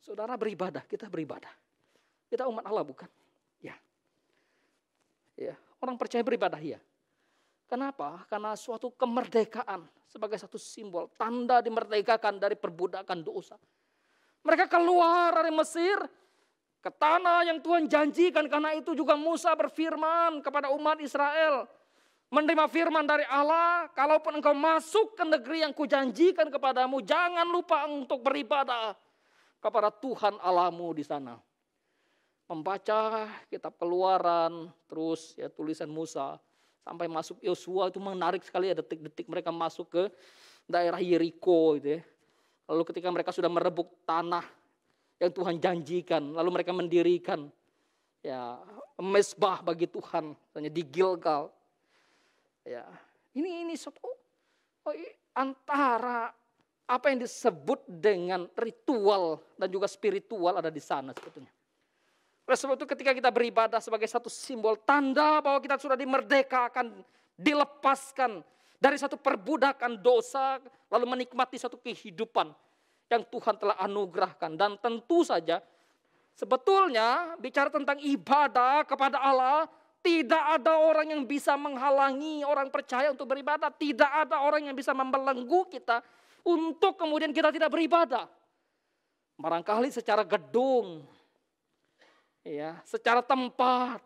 Saudara beribadah, kita beribadah. Kita umat Allah bukan? Ya. Ya, orang percaya beribadah ya. Kenapa? Karena suatu kemerdekaan sebagai satu simbol, tanda dimerdekakan dari perbudakan dosa. Mereka keluar dari Mesir ke tanah yang Tuhan janjikan. Karena itu juga Musa berfirman kepada umat Israel. Menerima firman dari Allah, kalaupun engkau masuk ke negeri yang kujanjikan kepadamu, jangan lupa untuk beribadah kepada Tuhan Allahmu di sana. Membaca kitab Keluaran, terus ya tulisan Musa, sampai masuk Yosua itu menarik sekali ya, detik-detik mereka masuk ke daerah Yeriko gitu ya. Lalu ketika mereka sudah merebut tanah yang Tuhan janjikan, lalu mereka mendirikan ya mezbah bagi Tuhan, misalnya di Gilgal. Ya, ini suatu antara apa yang disebut dengan ritual dan juga spiritual ada di sana sebetulnya. Oleh sebab itu ketika kita beribadah sebagai satu simbol tanda bahwa kita sudah dimerdekakan, dilepaskan dari satu perbudakan dosa, lalu menikmati satu kehidupan yang Tuhan telah anugerahkan. Dan tentu saja sebetulnya bicara tentang ibadah kepada Allah, tidak ada orang yang bisa menghalangi orang percaya untuk beribadah. Tidak ada orang yang bisa membelenggu kita untuk kemudian kita tidak beribadah. Barangkali secara gedung, ya, secara tempat.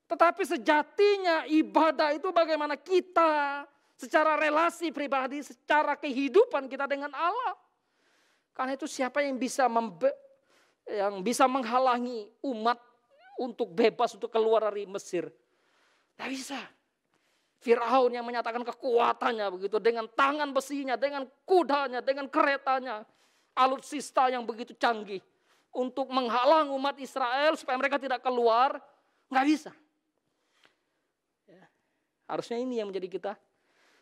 Tetapi sejatinya ibadah itu bagaimana kita secara relasi pribadi, secara kehidupan kita dengan Allah. Karena itu siapa yang bisa menghalangi umat untuk bebas, untuk keluar dari Mesir? Tidak bisa. Firaun yang menyatakan kekuatannya begitu dengan tangan besinya, dengan kudanya, dengan keretanya, alutsista yang begitu canggih untuk menghalang umat Israel supaya mereka tidak keluar, nggak bisa. Ya. Harusnya ini yang menjadi kita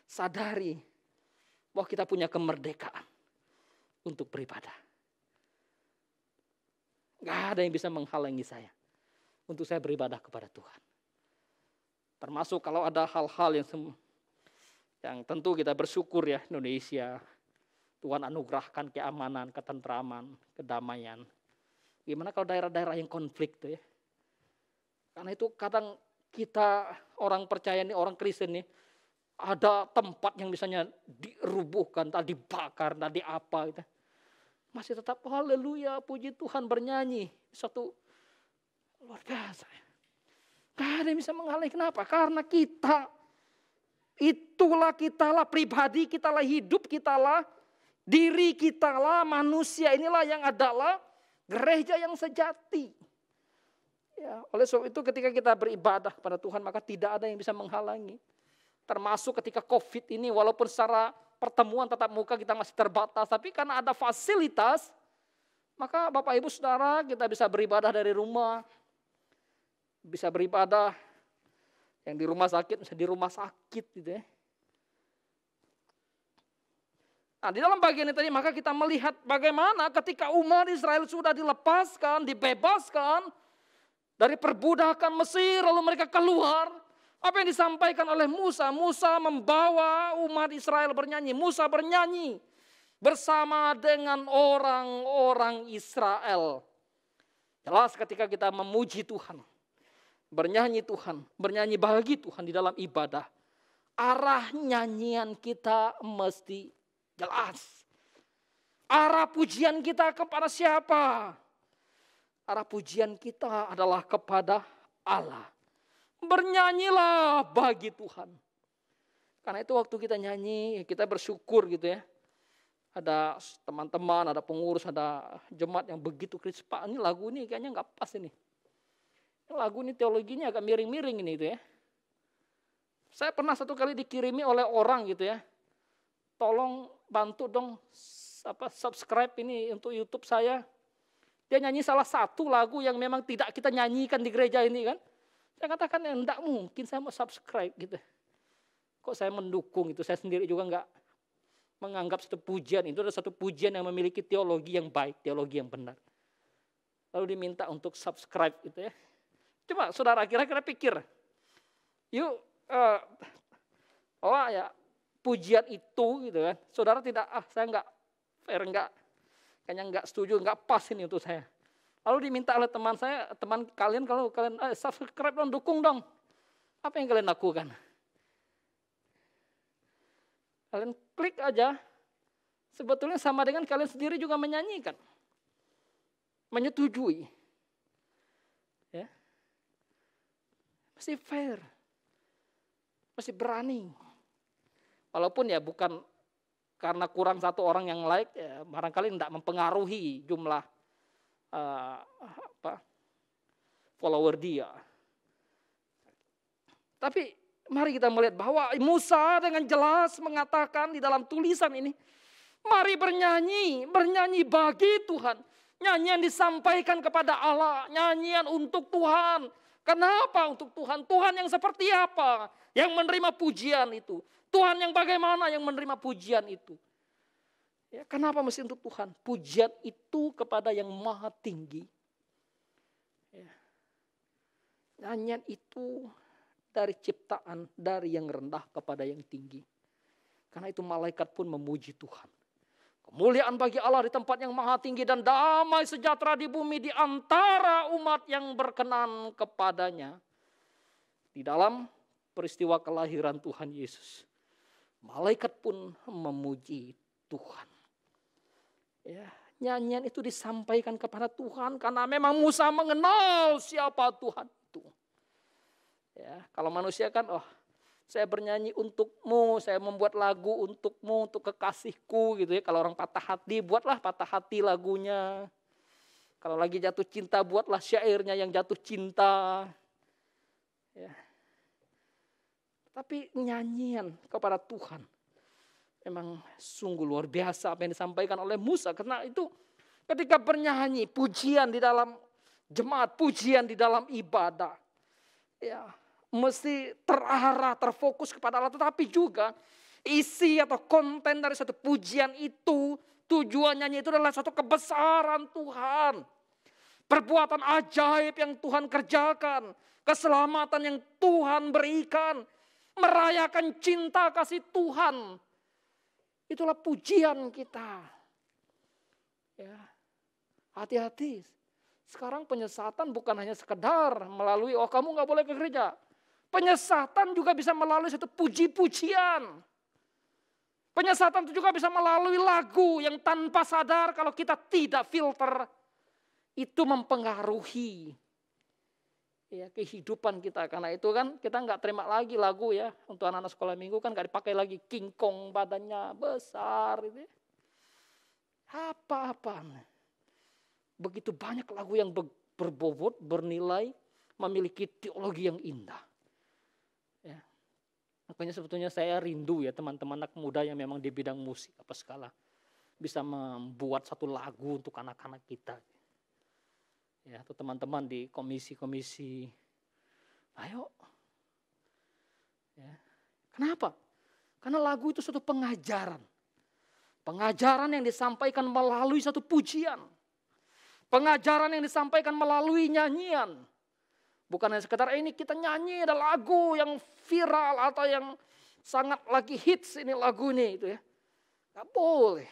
sadari bahwa kita punya kemerdekaan untuk beribadah. Nggak ada yang bisa menghalangi saya untuk saya beribadah kepada Tuhan. Termasuk kalau ada hal-hal yang tentu kita bersyukur ya, Indonesia. Tuhan anugerahkan keamanan, ketentraman, kedamaian. Gimana kalau daerah-daerah yang konflik tuh ya. Karena itu kadang kita orang percaya nih, orang Kristen nih, ada tempat yang misalnya dirubuhkan, tak dibakar, tak diapa gitu. Masih tetap haleluya, puji Tuhan, bernyanyi. Satu luar biasa. Gak ada yang bisa menghalangi. Kenapa? Karena kitalah pribadi, kitalah hidup, kitalah diri, kitalah manusia. Inilah yang adalah gereja yang sejati. Ya, oleh sebab itu ketika kita beribadah kepada Tuhan, maka tidak ada yang bisa menghalangi. Termasuk ketika COVID ini, walaupun secara pertemuan tatap muka kita masih terbatas, tapi karena ada fasilitas, maka Bapak Ibu Saudara kita bisa beribadah dari rumah. Bisa beribadah yang di rumah sakit, bisa di rumah sakit gitu ya. Nah, di dalam bagian ini tadi maka kita melihat bagaimana ketika umat Israel sudah dilepaskan, dibebaskan dari perbudakan Mesir, lalu mereka keluar. Apa yang disampaikan oleh Musa? Musa membawa umat Israel bernyanyi. Musa bernyanyi bersama dengan orang-orang Israel. Jelas ketika kita memuji Tuhan, bernyanyi Tuhan, bernyanyi bagi Tuhan di dalam ibadah, arah nyanyian kita mesti jelas. Arah pujian kita kepada siapa? Arah pujian kita adalah kepada Allah. Bernyanyilah bagi Tuhan. Karena itu waktu kita nyanyi, kita bersyukur gitu ya. Ada teman-teman, ada pengurus, ada jemaat yang begitu kritis. Pak, ini lagu ini kayaknya nggak pas ini. Lagu ini teologinya agak miring-miring ini itu ya. Saya pernah satu kali dikirimi oleh orang gitu ya. Tolong bantu dong subscribe ini untuk YouTube saya. Dia nyanyi salah satu lagu yang memang tidak kita nyanyikan di gereja ini kan. Saya katakan ya enggak mungkin saya mau subscribe gitu. Kok saya mendukung itu, saya sendiri juga enggak menganggap satu pujian itu adalah satu pujian yang memiliki teologi yang baik, teologi yang benar. Lalu diminta untuk subscribe gitu ya. Coba saudara kira-kira pikir, yuk, ya pujian itu gitu kan, saudara tidak, saya enggak fair, kayaknya enggak setuju, enggak pas ini untuk saya. Lalu diminta oleh teman saya, teman kalian, kalau kalian subscribe dong, dukung dong. Apa yang kalian lakukan? Kalian klik aja, sebetulnya sama dengan kalian sendiri juga menyanyikan. Menyetujui. Ya. Mesti fair. Mesti berani. Walaupun ya bukan karena kurang satu orang yang like, ya, barangkali tidak mempengaruhi jumlah follower dia. Tapi mari kita melihat bahwa Musa dengan jelas mengatakan di dalam tulisan ini, mari bernyanyi bagi Tuhan. Nyanyian disampaikan kepada Allah, nyanyian untuk Tuhan. Kenapa untuk Tuhan? Tuhan yang seperti apa yang menerima pujian itu? Tuhan yang bagaimana yang menerima pujian itu? Ya, kenapa mesti untuk Tuhan? Pujian itu kepada yang maha tinggi. Ya. Nyanyian itu dari ciptaan, dari yang rendah kepada yang tinggi. Karena itu malaikat pun memuji Tuhan. Kemuliaan bagi Allah di tempat yang maha tinggi dan damai sejahtera di bumi di antara umat yang berkenan kepadanya. Di dalam peristiwa kelahiran Tuhan Yesus, malaikat pun memuji Tuhan. Ya, nyanyian itu disampaikan kepada Tuhan karena memang Musa mengenal siapa Tuhan itu. Ya, kalau manusia kan, saya bernyanyi untukmu, saya membuat lagu untukmu, untuk kekasihku gitu ya. Kalau orang patah hati, buatlah patah hati lagunya. Kalau lagi jatuh cinta, buatlah syairnya yang jatuh cinta. Ya. Tapi nyanyian kepada Tuhan memang sungguh luar biasa apa yang disampaikan oleh Musa. Karena itu ketika bernyanyi, pujian di dalam jemaat, pujian di dalam ibadah. Ya, mesti terarah, terfokus kepada Allah. Tetapi juga isi atau konten dari satu pujian itu, tujuannya itu adalah satu kebesaran Tuhan. Perbuatan ajaib yang Tuhan kerjakan. Keselamatan yang Tuhan berikan. Merayakan cinta kasih Tuhan. Itulah pujian kita. Ya, hati-hati. Sekarang penyesatan bukan hanya sekedar melalui, kamu gak boleh ke gereja. Penyesatan juga bisa melalui satu puji-pujian. Penyesatan itu juga bisa melalui lagu yang tanpa sadar kalau kita tidak filter. Itu mempengaruhi ya, kehidupan kita. Karena itu kan kita gak terima lagi lagu ya. Untuk anak-anak sekolah minggu kan gak dipakai lagi. King Kong badannya besar. Gitu ya. Apa-apaan. Begitu banyak lagu yang berbobot, bernilai, memiliki teologi yang indah. Ya. Makanya sebetulnya saya rindu ya teman-teman anak muda yang memang di bidang musik apa skala bisa membuat satu lagu untuk anak-anak kita. Ya, atau teman-teman di komisi-komisi, ayo. Ya. Kenapa? Karena lagu itu suatu pengajaran. Pengajaran yang disampaikan melalui satu pujian. Pengajaran yang disampaikan melalui nyanyian. Bukan hanya sekedar ini kita nyanyi ada lagu yang viral atau yang sangat lagi hits ini lagu ini itu ya. Gak boleh.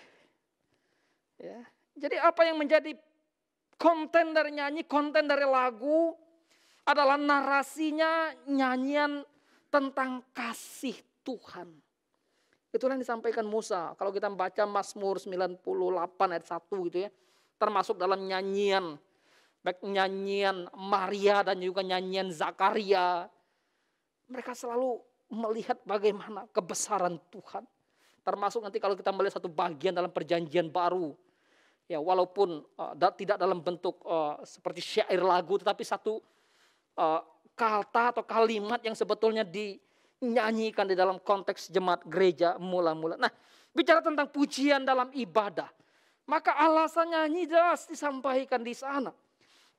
Ya. Jadi apa yang menjadi konten dari nyanyi, konten dari lagu adalah narasinya nyanyian tentang kasih Tuhan. Itulah yang disampaikan Musa. Kalau kita membaca Mazmur 98 ayat 1 gitu ya. Termasuk dalam nyanyian. Baik nyanyian Maria dan juga nyanyian Zakaria. Mereka selalu melihat bagaimana kebesaran Tuhan. Termasuk nanti kalau kita melihat satu bagian dalam perjanjian baru. Ya walaupun tidak dalam bentuk seperti syair lagu. Tetapi satu kata atau kalimat yang sebetulnya dinyanyikan di dalam konteks jemaat gereja mula-mula. Nah bicara tentang pujian dalam ibadah. Maka alasan nyanyi jelas disampaikan di sana.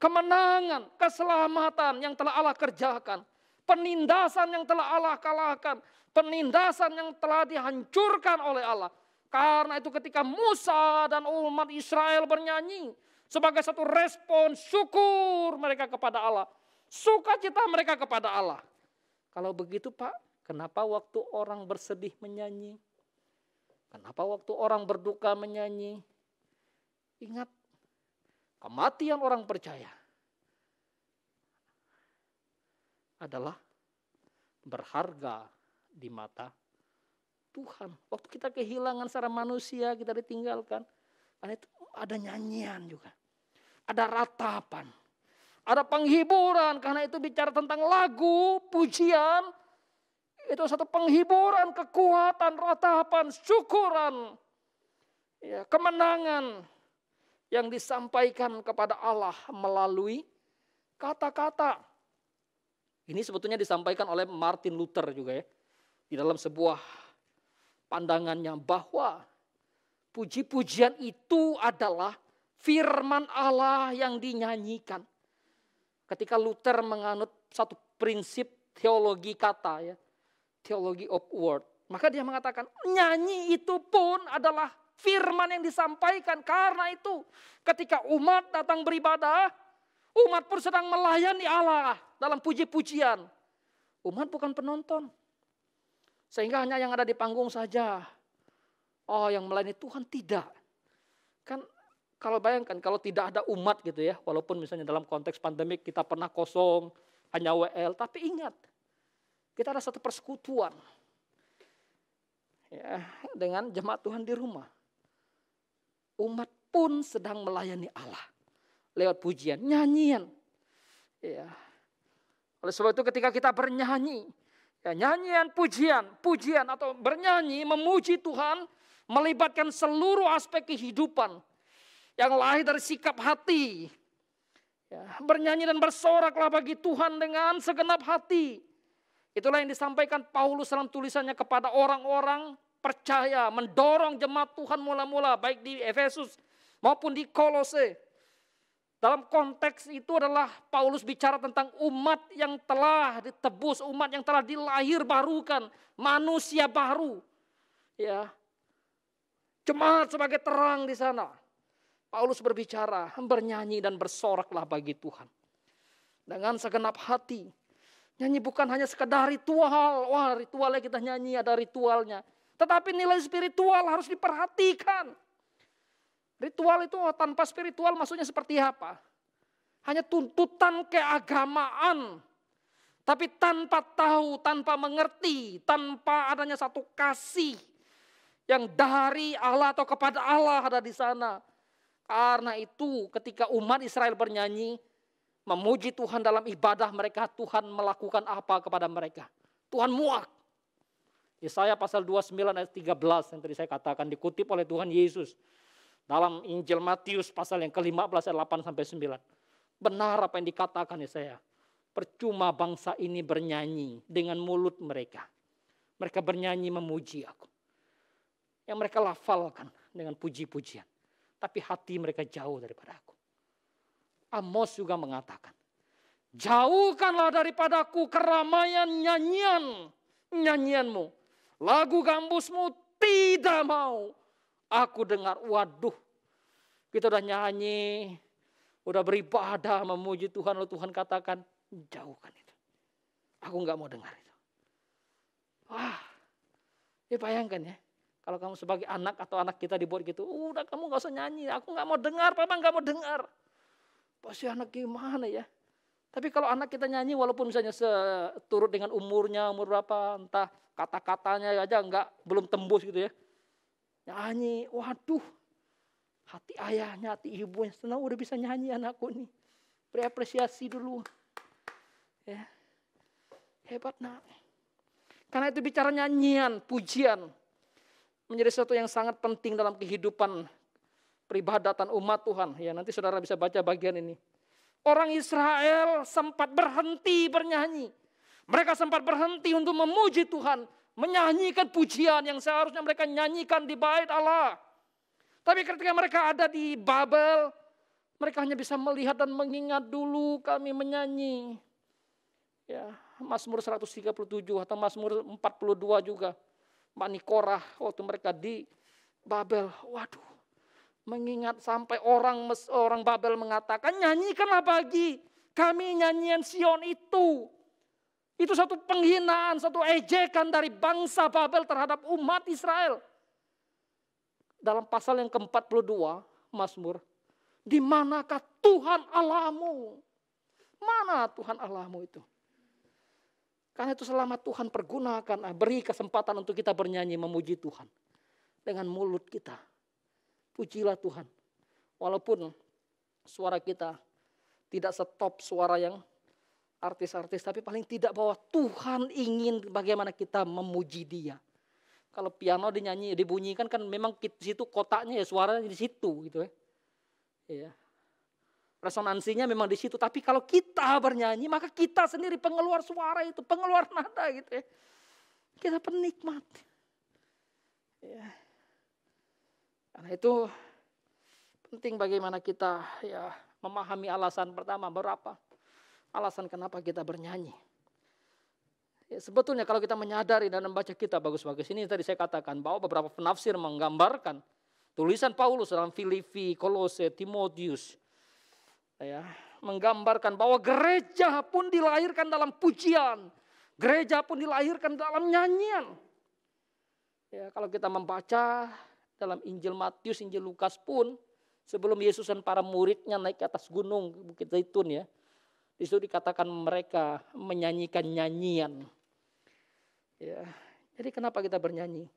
Kemenangan, keselamatan yang telah Allah kerjakan. Penindasan yang telah Allah kalahkan. Penindasan yang telah dihancurkan oleh Allah. Karena itu ketika Musa dan umat Israel bernyanyi. Sebagai satu respon syukur mereka kepada Allah. Sukacita mereka kepada Allah. Kalau begitu Pak, kenapa waktu orang bersedih menyanyi? Kenapa waktu orang berduka menyanyi? Ingat, kematian orang percaya adalah berharga di mata Tuhan. Waktu kita kehilangan secara manusia, kita ditinggalkan. Karena itu ada nyanyian juga. Ada ratapan. Ada penghiburan, karena itu bicara tentang lagu, pujian. Itu satu penghiburan, kekuatan, ratapan, syukuran. Ya, kemenangan yang disampaikan kepada Allah melalui kata-kata. Ini sebetulnya disampaikan oleh Martin Luther juga ya. Di dalam sebuah pandangannya bahwa puji-pujian itu adalah firman Allah yang dinyanyikan. Ketika Luther menganut satu prinsip teologi kata ya, theology of word, maka dia mengatakan nyanyi itu pun adalah firman yang disampaikan. Karena itu ketika umat datang beribadah, umat pun sedang melayani Allah dalam puji-pujian. Umat bukan penonton. Sehingga hanya yang ada di panggung saja. Oh, yang melayani Tuhan tidak. Kan kalau bayangkan kalau tidak ada umat gitu ya, walaupun misalnya dalam konteks pandemik kita pernah kosong, hanya WL, tapi ingat, kita ada satu persekutuan ya, dengan jemaat Tuhan di rumah. Umat pun sedang melayani Allah lewat pujian, nyanyian. Ya. Oleh sebab itu ketika kita bernyanyi, ya, nyanyian pujian atau bernyanyi memuji Tuhan melibatkan seluruh aspek kehidupan yang lahir dari sikap hati. Ya, bernyanyi dan bersoraklah bagi Tuhan dengan segenap hati. Itulah yang disampaikan Paulus dalam tulisannya kepada orang-orang percaya, mendorong jemaat Tuhan mula-mula baik di Efesus maupun di Kolose. Dalam konteks itu adalah Paulus bicara tentang umat yang telah ditebus, umat yang telah dilahir barukan, manusia baru. Ya. Jemaat sebagai terang di sana. Paulus berbicara, bernyanyi dan bersoraklah bagi Tuhan. Dengan segenap hati. Nyanyi bukan hanya sekedar ritual. Wah, ritualnya kita nyanyi, ada ritualnya. Tetapi nilai spiritual harus diperhatikan. Ritual itu tanpa spiritual maksudnya seperti apa? Hanya tuntutan keagamaan. Tapi tanpa tahu, tanpa mengerti, tanpa adanya satu kasih yang dari Allah atau kepada Allah ada di sana. Karena itu ketika umat Israel bernyanyi, memuji Tuhan dalam ibadah mereka, Tuhan melakukan apa kepada mereka? Tuhan muak. Yesaya pasal 29 ayat 13 yang tadi saya katakan dikutip oleh Tuhan Yesus. Dalam Injil Matius pasal yang ke-15 ayat 8 sampai 9. Benar apa yang dikatakan Yesaya. Percuma bangsa ini bernyanyi dengan mulut mereka. Mereka bernyanyi memuji aku. Yang mereka lafalkan dengan puji-pujian. Tapi hati mereka jauh daripada aku. Amos juga mengatakan. Jauhkanlah daripadaku keramaian nyanyianmu. Lagu gambusmu tidak mau aku dengar. Waduh, kita udah nyanyi, udah beribadah memuji Tuhan. Lalu Tuhan katakan, jauhkan itu. Aku gak mau dengar itu. Wah, ya bayangkan ya. Kalau kamu sebagai anak atau anak kita dibuat gitu, udah kamu gak usah nyanyi. Aku gak mau dengar, Papa gak mau dengar. Pasti anak gimana ya. Tapi kalau anak kita nyanyi walaupun misalnya seturut dengan umurnya, umur berapa, entah kata-katanya aja belum tembus gitu ya. Nyanyi, waduh. Hati ayahnya, hati ibunya, senang udah bisa nyanyi anakku nih. Beri apresiasi dulu. Ya. Hebat nak. Karena itu bicara nyanyian, pujian. Menjadi sesuatu yang sangat penting dalam kehidupan peribadatan umat Tuhan. Ya, nanti saudara bisa baca bagian ini. Orang Israel sempat berhenti bernyanyi. Mereka sempat berhenti untuk memuji Tuhan. Menyanyikan pujian yang seharusnya mereka nyanyikan di bait Allah. Tapi ketika mereka ada di Babel, mereka hanya bisa melihat dan mengingat dulu kami menyanyi. Ya, Mazmur 137 atau Mazmur 42 juga. Bani Korah waktu mereka di Babel, waduh, mengingat sampai orang Babel mengatakan nyanyikanlah bagi kami nyanyian Sion itu. Itu satu penghinaan, satu ejekan dari bangsa Babel terhadap umat Israel. Dalam pasal yang ke-42 Mazmur, di manakah Tuhan Allahmu? Mana Tuhan Allahmu itu? Karena itu selama Tuhan pergunakan, beri kesempatan untuk kita bernyanyi memuji Tuhan. Dengan mulut kita. Pujilah Tuhan. Walaupun suara kita tidak stop suara yang artis-artis, tapi paling tidak bahwa Tuhan ingin bagaimana kita memuji Dia. Kalau piano dibunyikan kan memang di situ kotaknya ya suaranya di situ gitu ya. Iya. Resonansinya memang di situ, tapi kalau kita bernyanyi maka kita sendiri pengeluar suara itu, pengeluar nada gitu ya. Kita penikmat. Ya. Karena itu penting bagaimana kita ya memahami alasan pertama berapa. Alasan kenapa kita bernyanyi. Ya, sebetulnya kalau kita menyadari dan membaca kitab bagus-bagus ini tadi saya katakan bahwa beberapa penafsir menggambarkan tulisan Paulus dalam Filipi, Kolose, Timotius. Ya, menggambarkan bahwa gereja pun dilahirkan dalam pujian. Gereja pun dilahirkan dalam nyanyian. Ya, kalau kita membaca dalam Injil Matius, Injil Lukas pun sebelum Yesus dan para muridnya naik ke atas gunung Bukit Zaitun ya. Di situ dikatakan mereka menyanyikan nyanyian. Ya, jadi kenapa kita bernyanyi?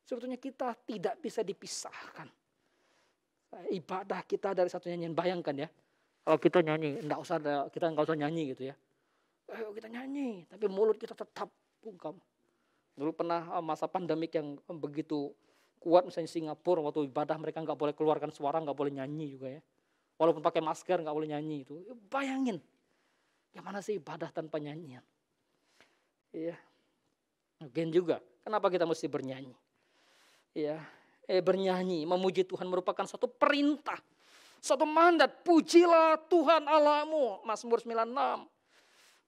Sebetulnya kita tidak bisa dipisahkan. Ibadah kita dari satu nyanyian, bayangkan ya. Kalau kita nyanyi, kita enggak usah nyanyi gitu ya. Ayo kita nyanyi, tapi mulut kita tetap bungkam. Dulu pernah masa pandemik yang begitu kuat, misalnya Singapura, waktu ibadah mereka enggak boleh keluarkan suara, enggak boleh nyanyi juga ya. Walaupun pakai masker enggak boleh nyanyi itu. Bayangin, gimana sih ibadah tanpa nyanyian? Iya. Again juga, kenapa kita mesti bernyanyi? Iya, bernyanyi, memuji Tuhan merupakan satu perintah. Satu mandat, pujilah Tuhan Allahmu. Mazmur 96.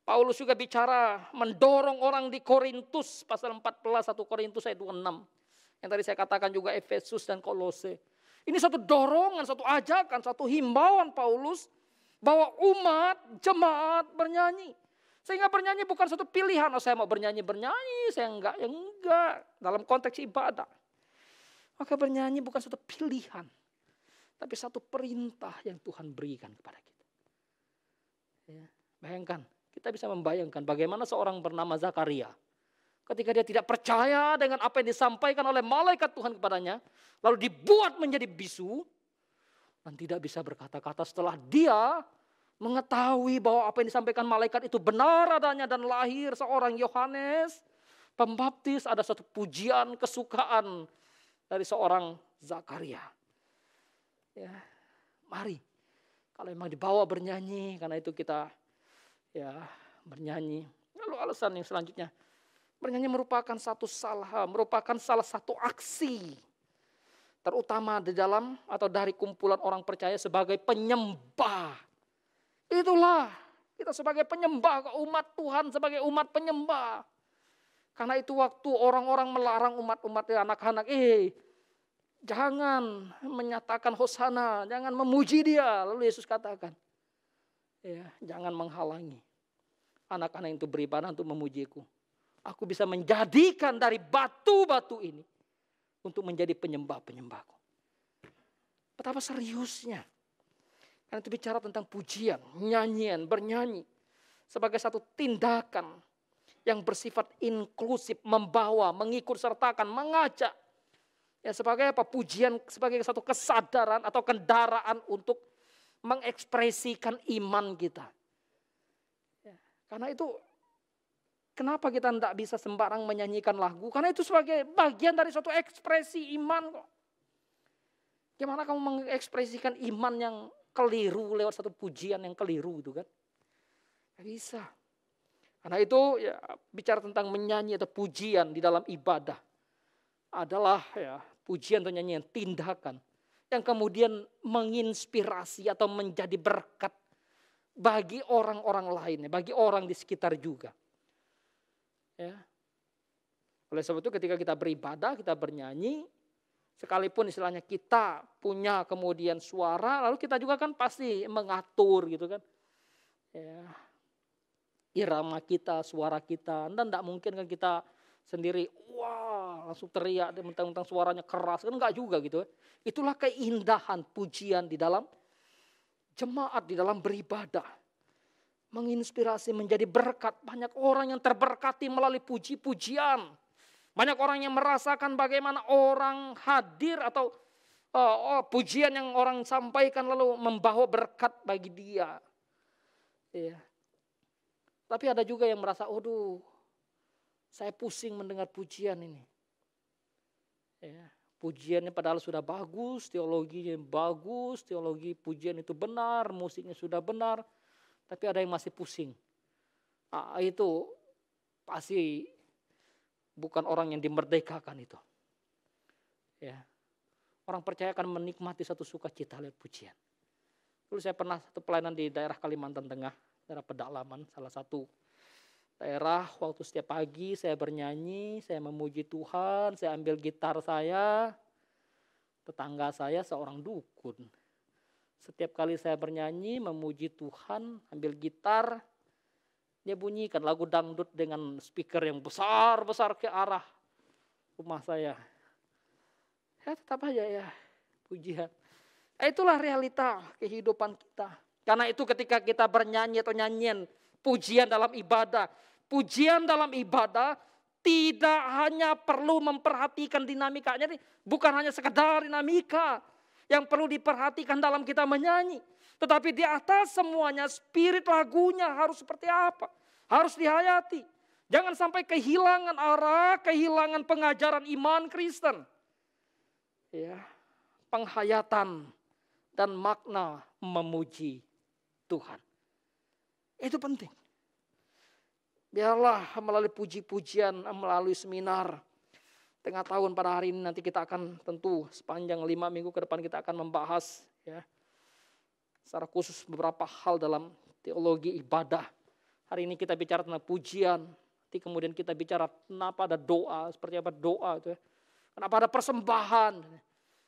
Paulus juga bicara mendorong orang di Korintus. Pasal 14, 1 Korintus ayat 26. Yang tadi saya katakan juga Efesus dan Kolose. Ini satu dorongan, satu ajakan, satu himbauan Paulus. Bahwa umat, jemaat bernyanyi. Sehingga bernyanyi bukan satu pilihan. Oh, saya mau bernyanyi, saya enggak, ya enggak. Dalam konteks ibadah. Maka bernyanyi bukan satu pilihan. Tapi satu perintah yang Tuhan berikan kepada kita. Ya, bayangkan, kita bisa membayangkan bagaimana seorang bernama Zakaria. Ketika dia tidak percaya dengan apa yang disampaikan oleh malaikat Tuhan kepadanya. Lalu dibuat menjadi bisu. Dan tidak bisa berkata-kata setelah dia mengetahui bahwa apa yang disampaikan malaikat itu benar adanya. Dan lahir seorang Yohanes Pembaptis, ada satu pujian, kesukaan dari seorang Zakaria. Ya, mari kalau memang dibawa bernyanyi, karena itu kita ya bernyanyi. Lalu alasan yang selanjutnya, bernyanyi merupakan salah satu aksi terutama di dalam atau dari kumpulan orang percaya sebagai penyembah. Itulah kita sebagai penyembah, umat Tuhan sebagai umat penyembah. Karena itu waktu orang-orang melarang umat-umat anak-anak, jangan menyatakan hosana, jangan memuji dia. Lalu Yesus katakan, ya, jangan menghalangi anak-anak itu beribadah untuk memujiku. Aku bisa menjadikan dari batu-batu ini untuk menjadi penyembah-penyembahku. Betapa seriusnya. Karena itu bicara tentang pujian, nyanyian, bernyanyi. Sebagai satu tindakan yang bersifat inklusif, membawa, mengikut sertakan, mengajak. Ya, sebagai apa? Pujian sebagai satu kesadaran atau kendaraan untuk mengekspresikan iman kita. Ya, karena itu kenapa kita tidak bisa sembarang menyanyikan lagu? Karena itu sebagai bagian dari suatu ekspresi iman kok. Gimana kamu mengekspresikan iman yang keliru lewat satu pujian yang keliru itu kan? Tidak bisa. Karena itu ya, bicara tentang menyanyi atau pujian di dalam ibadah. Adalah ya pujian atau nyanyian tindakan yang kemudian menginspirasi atau menjadi berkat bagi orang-orang lainnya, bagi orang di sekitar juga. Ya. Oleh sebab itu ketika kita beribadah, kita bernyanyi, sekalipun istilahnya kita punya kemudian suara, lalu kita juga kan pasti mengatur gitu kan. Ya. Irama kita, suara kita, dan tidak mungkin kan kita sendiri, wah langsung teriak, mentang-mentang suaranya keras, kan enggak juga gitu. Itulah keindahan pujian di dalam jemaat, di dalam beribadah. menginspirasi, menjadi berkat. Banyak orang yang terberkati melalui puji-pujian. Banyak orang yang merasakan bagaimana orang hadir atau pujian yang orang sampaikan lalu membawa berkat bagi dia. Ya. Tapi ada juga yang merasa, aduh, saya pusing mendengar pujian ini. Ya. Pujiannya padahal sudah bagus, teologinya bagus, teologi pujian itu benar, musiknya sudah benar, tapi ada yang masih pusing. Itu pasti bukan orang yang dimerdekakan itu. Ya. Orang percaya akan menikmati satu sukacita lewat pujian. Dulu saya pernah satu pelayanan di daerah Kalimantan Tengah, daerah pedalaman, salah satu daerah. Waktu setiap pagi saya bernyanyi, saya memuji Tuhan, saya ambil gitar saya. Tetangga saya seorang dukun. Setiap kali saya bernyanyi, memuji Tuhan, ambil gitar, dia bunyikan lagu dangdut dengan speaker yang besar-besar ke arah rumah saya. Ya tetap aja ya, pujian. Itulah realita kehidupan kita. Karena itu ketika kita bernyanyi atau nyanyian, pujian dalam ibadah tidak hanya perlu memperhatikan dinamikanya, bukan hanya sekedar dinamika yang perlu diperhatikan dalam kita menyanyi. Tetapi di atas semuanya spirit lagunya harus seperti apa? Harus dihayati. Jangan sampai kehilangan arah, kehilangan pengajaran iman Kristen. Ya, penghayatan dan makna memuji Tuhan. Itu penting. Biarlah melalui puji-pujian, melalui seminar tengah tahun pada hari ini nanti kita akan tentu sepanjang 5 minggu ke depan kita akan membahas ya secara khusus beberapa hal dalam teologi ibadah. Hari ini kita bicara tentang pujian, nanti kemudian kita bicara kenapa ada doa, seperti apa doa itu ya. Kenapa ada persembahan,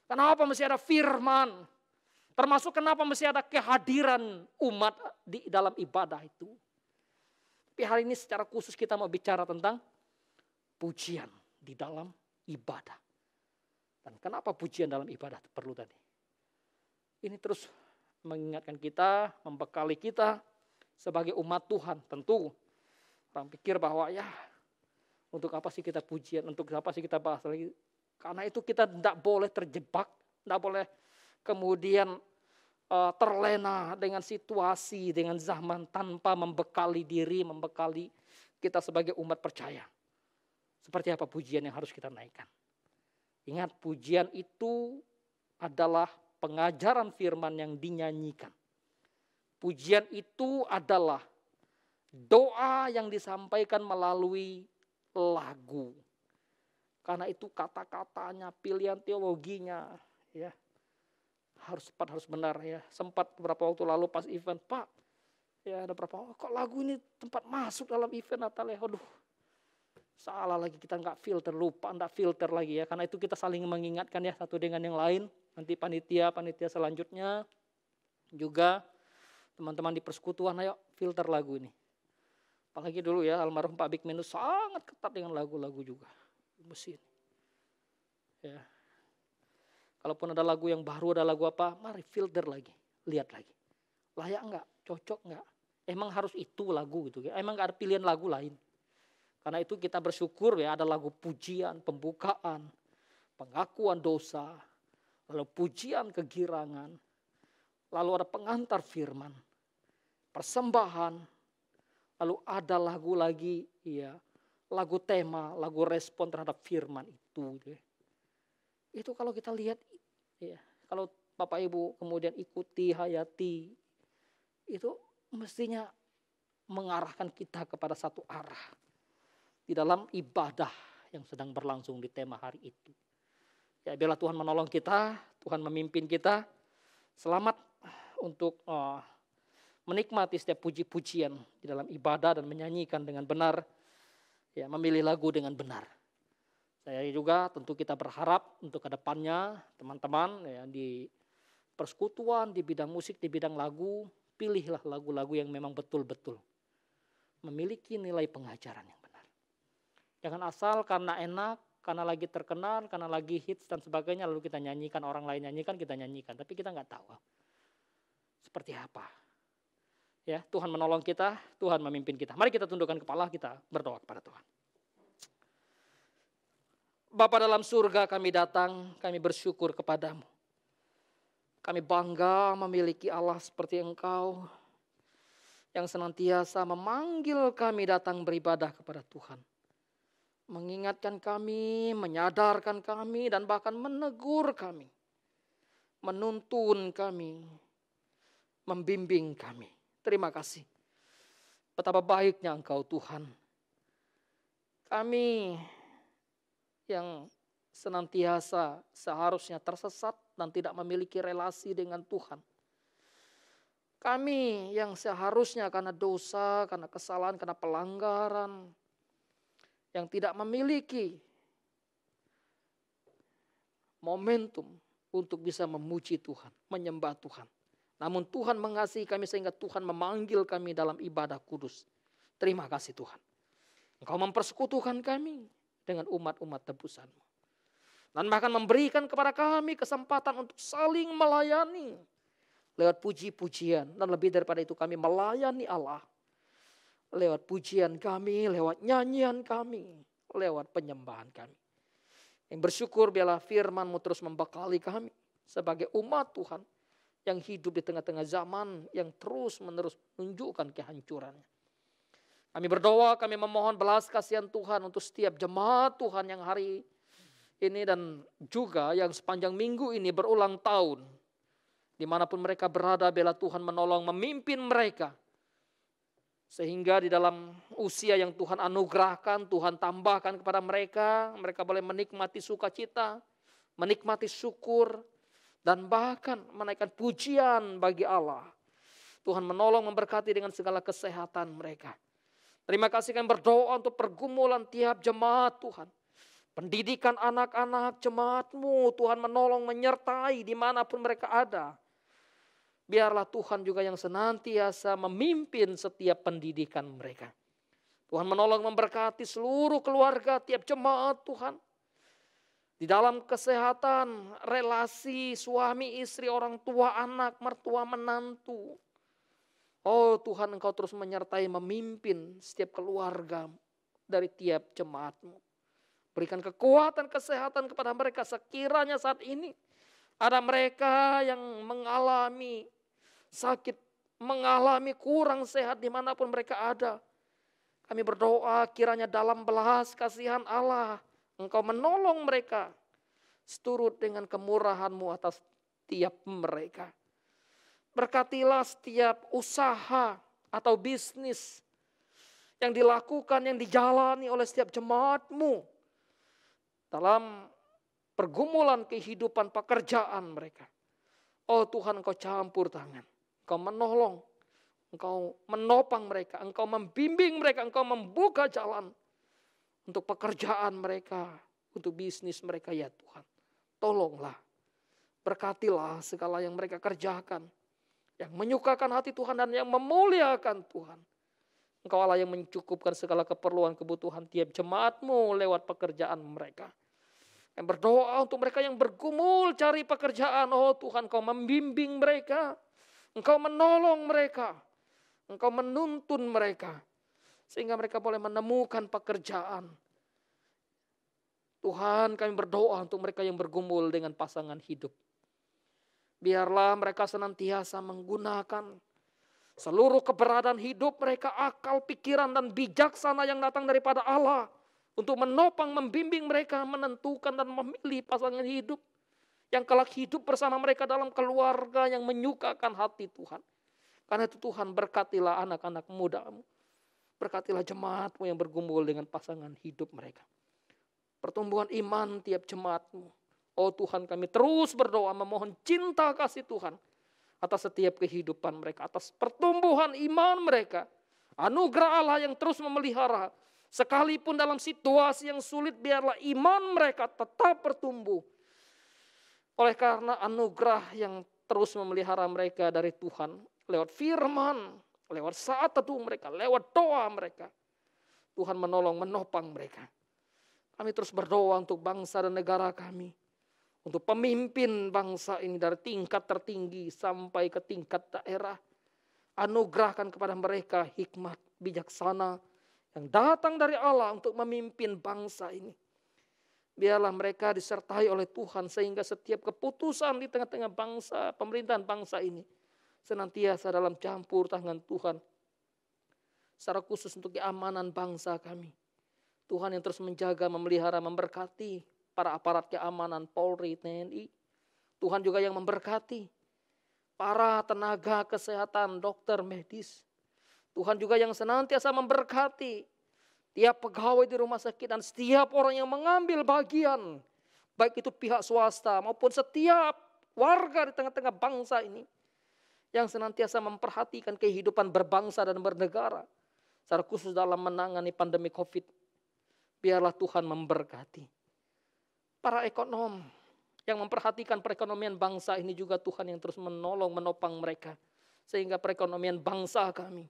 kenapa mesti ada firman, termasuk kenapa mesti ada kehadiran umat di dalam ibadah itu. Tapi hari ini secara khusus kita mau bicara tentang pujian di dalam ibadah. Dan kenapa pujian dalam ibadah itu perlu tadi. Ini terus mengingatkan kita, membekali kita sebagai umat Tuhan. Tentu orang pikir bahwa ya untuk apa sih kita pujian, untuk apa sih kita bahas lagi. Karena itu kita tidak boleh terjebak, tidak boleh kemudian terlena dengan situasi, dengan zaman tanpa membekali diri, membekali kita sebagai umat percaya. Seperti apa pujian yang harus kita naikkan. Ingat pujian itu adalah pengajaran firman yang dinyanyikan. Pujian itu adalah doa yang disampaikan melalui lagu. Karena itu kata-katanya, pilihan teologinya ya harus tepat, harus benar ya. Sempat beberapa waktu lalu pas event, Pak, ya ada beberapa, kok lagu ini tempat masuk dalam event Natal ya. Aduh, salah lagi, kita nggak filter, lupa nggak filter lagi ya. Karena itu kita saling mengingatkan ya satu dengan yang lain. Nanti panitia selanjutnya juga teman-teman di persekutuan, ayo filter lagu ini. Apalagi dulu ya almarhum Pak Bikmenus sangat ketat dengan lagu-lagu juga. Mesin. Ya. Kalaupun ada lagu yang baru, ada lagu apa, mari filter lagi, lihat lagi. Layak enggak? Cocok enggak? Emang harus itu lagu gitu ya? Emang enggak ada pilihan lagu lain? Karena itu kita bersyukur ya ada lagu pujian, pembukaan, pengakuan dosa, lalu pujian kegirangan, lalu ada pengantar firman, persembahan, lalu ada lagu lagi, ya, lagu tema, lagu respon terhadap firman itu. Gitu ya. Itu kalau kita lihat, ya, kalau Bapak Ibu kemudian ikuti, hayati, itu mestinya mengarahkan kita kepada satu arah di dalam ibadah yang sedang berlangsung di tema hari itu. Ya, biarlah Tuhan menolong kita, Tuhan memimpin kita, selamat untuk menikmati setiap puji-pujian di dalam ibadah dan menyanyikan dengan benar, ya, memilih lagu dengan benar. Saya juga tentu kita berharap untuk kedepannya teman-teman ya, di persekutuan, di bidang musik, di bidang lagu, pilihlah lagu-lagu yang memang betul-betul memiliki nilai pengajaran yang benar. Jangan asal karena enak, karena lagi terkenal, karena lagi hits dan sebagainya, lalu kita nyanyikan, orang lain nyanyikan, kita nyanyikan. Tapi kita nggak tahu seperti apa Ya, Tuhan menolong kita, Tuhan memimpin kita. Mari kita tundukkan kepala, kita berdoa kepada Tuhan. Bapa dalam surga, kami datang, kami bersyukur kepadamu. Kami bangga memiliki Allah seperti Engkau, yang senantiasa memanggil kami datang beribadah kepada Tuhan. Mengingatkan kami, menyadarkan kami, dan bahkan menegur kami. Menuntun kami, membimbing kami. Terima kasih. Betapa baiknya Engkau Tuhan. Kami yang senantiasa seharusnya tersesat dan tidak memiliki relasi dengan Tuhan. Kami yang seharusnya karena dosa, karena kesalahan, karena pelanggaran, yang tidak memiliki momentum untuk bisa memuji Tuhan, menyembah Tuhan. Namun Tuhan mengasihi kami sehingga Tuhan memanggil kami dalam ibadah kudus. Terima kasih Tuhan. Engkau mempersekutukan kami dengan umat-umat tebusan-Mu. Dan bahkan memberikan kepada kami kesempatan untuk saling melayani. Lewat puji-pujian. Dan lebih daripada itu kami melayani Allah. Lewat pujian kami, lewat nyanyian kami. Lewat penyembahan kami. Yang bersyukur biarlah firman-Mu terus membekali kami. Sebagai umat Tuhan. Yang hidup di tengah-tengah zaman yang terus-menerus menunjukkan kehancurannya. Kami berdoa, kami memohon belas kasihan Tuhan untuk setiap jemaat Tuhan yang hari ini dan juga yang sepanjang minggu ini berulang tahun. Dimanapun mereka berada, biarlah Tuhan menolong memimpin mereka. Sehingga di dalam usia yang Tuhan anugerahkan, Tuhan tambahkan kepada mereka. Mereka boleh menikmati sukacita, menikmati syukur, dan bahkan menaikkan pujian bagi Allah. Tuhan menolong memberkati dengan segala kesehatan mereka. Terima kasih kami berdoa untuk pergumulan tiap jemaat Tuhan. Pendidikan anak-anak jemaat-Mu, Tuhan menolong menyertai dimanapun mereka ada. Biarlah Tuhan juga yang senantiasa memimpin setiap pendidikan mereka. Tuhan menolong memberkati seluruh keluarga tiap jemaat Tuhan. Di dalam kesehatan, relasi suami, istri, orang tua, anak, mertua, menantu. Oh Tuhan, Engkau terus menyertai, memimpin setiap keluarga dari tiap jemaat-Mu. Berikan kekuatan, kesehatan kepada mereka sekiranya saat ini. Ada mereka yang mengalami sakit, mengalami kurang sehat dimanapun mereka ada. Kami berdoa kiranya dalam belas kasihan Allah, Engkau menolong mereka seturut dengan kemurahan-Mu atas tiap mereka. Berkatilah setiap usaha atau bisnis yang dilakukan, yang dijalani oleh setiap jemaat-Mu. Dalam pergumulan kehidupan pekerjaan mereka. Oh Tuhan, Engkau campur tangan. Engkau menolong. Engkau menopang mereka. Engkau membimbing mereka. Engkau membuka jalan. Untuk pekerjaan mereka. Untuk bisnis mereka ya Tuhan. Tolonglah. Berkatilah segala yang mereka kerjakan. Yang menyukakan hati Tuhan dan yang memuliakan Tuhan. Engkau Allah yang mencukupkan segala keperluan kebutuhan tiap jemaat-Mu lewat pekerjaan mereka. Yang berdoa untuk mereka yang bergumul cari pekerjaan. Oh Tuhan, Engkau membimbing mereka. Engkau menolong mereka. Engkau menuntun mereka. Sehingga mereka boleh menemukan pekerjaan. Tuhan, kami berdoa untuk mereka yang bergumul dengan pasangan hidup. Biarlah mereka senantiasa menggunakan seluruh keberadaan hidup mereka, akal, pikiran, dan bijaksana yang datang daripada Allah. Untuk menopang, membimbing mereka, menentukan dan memilih pasangan hidup. Yang kelak hidup bersama mereka dalam keluarga yang menyukakan hati Tuhan. Karena itu Tuhan, berkatilah anak-anak muda-Mu. Berkatilah jemaat-Mu yang bergumul dengan pasangan hidup mereka. Pertumbuhan iman tiap jemaat-Mu. Oh Tuhan, kami terus berdoa memohon cinta kasih Tuhan. Atas setiap kehidupan mereka. Atas pertumbuhan iman mereka. Anugerah Allah yang terus memelihara. Sekalipun dalam situasi yang sulit, biarlah iman mereka tetap bertumbuh. Oleh karena anugerah yang terus memelihara mereka dari Tuhan. Lewat firman, lewat saat teduh mereka, lewat doa mereka. Tuhan menolong, menopang mereka. Kami terus berdoa untuk bangsa dan negara kami. Untuk pemimpin bangsa ini dari tingkat tertinggi sampai ke tingkat daerah. Anugerahkan kepada mereka hikmat bijaksana yang datang dari Allah untuk memimpin bangsa ini. Biarlah mereka disertai oleh Tuhan sehingga setiap keputusan di tengah-tengah bangsa, pemerintahan bangsa ini senantiasa dalam campur tangan Tuhan. Secara khusus untuk keamanan bangsa kami. Tuhan yang terus menjaga, memelihara, memberkati para aparat keamanan Polri, TNI. Tuhan juga yang memberkati para tenaga kesehatan, dokter medis. Tuhan juga yang senantiasa memberkati tiap pegawai di rumah sakit dan setiap orang yang mengambil bagian. Baik itu pihak swasta maupun setiap warga di tengah-tengah bangsa ini. Yang senantiasa memperhatikan kehidupan berbangsa dan bernegara. Secara khusus dalam menangani pandemi COVID. Biarlah Tuhan memberkati. Para ekonom yang memperhatikan perekonomian bangsa ini juga Tuhan yang terus menolong, menopang mereka. Sehingga perekonomian bangsa kami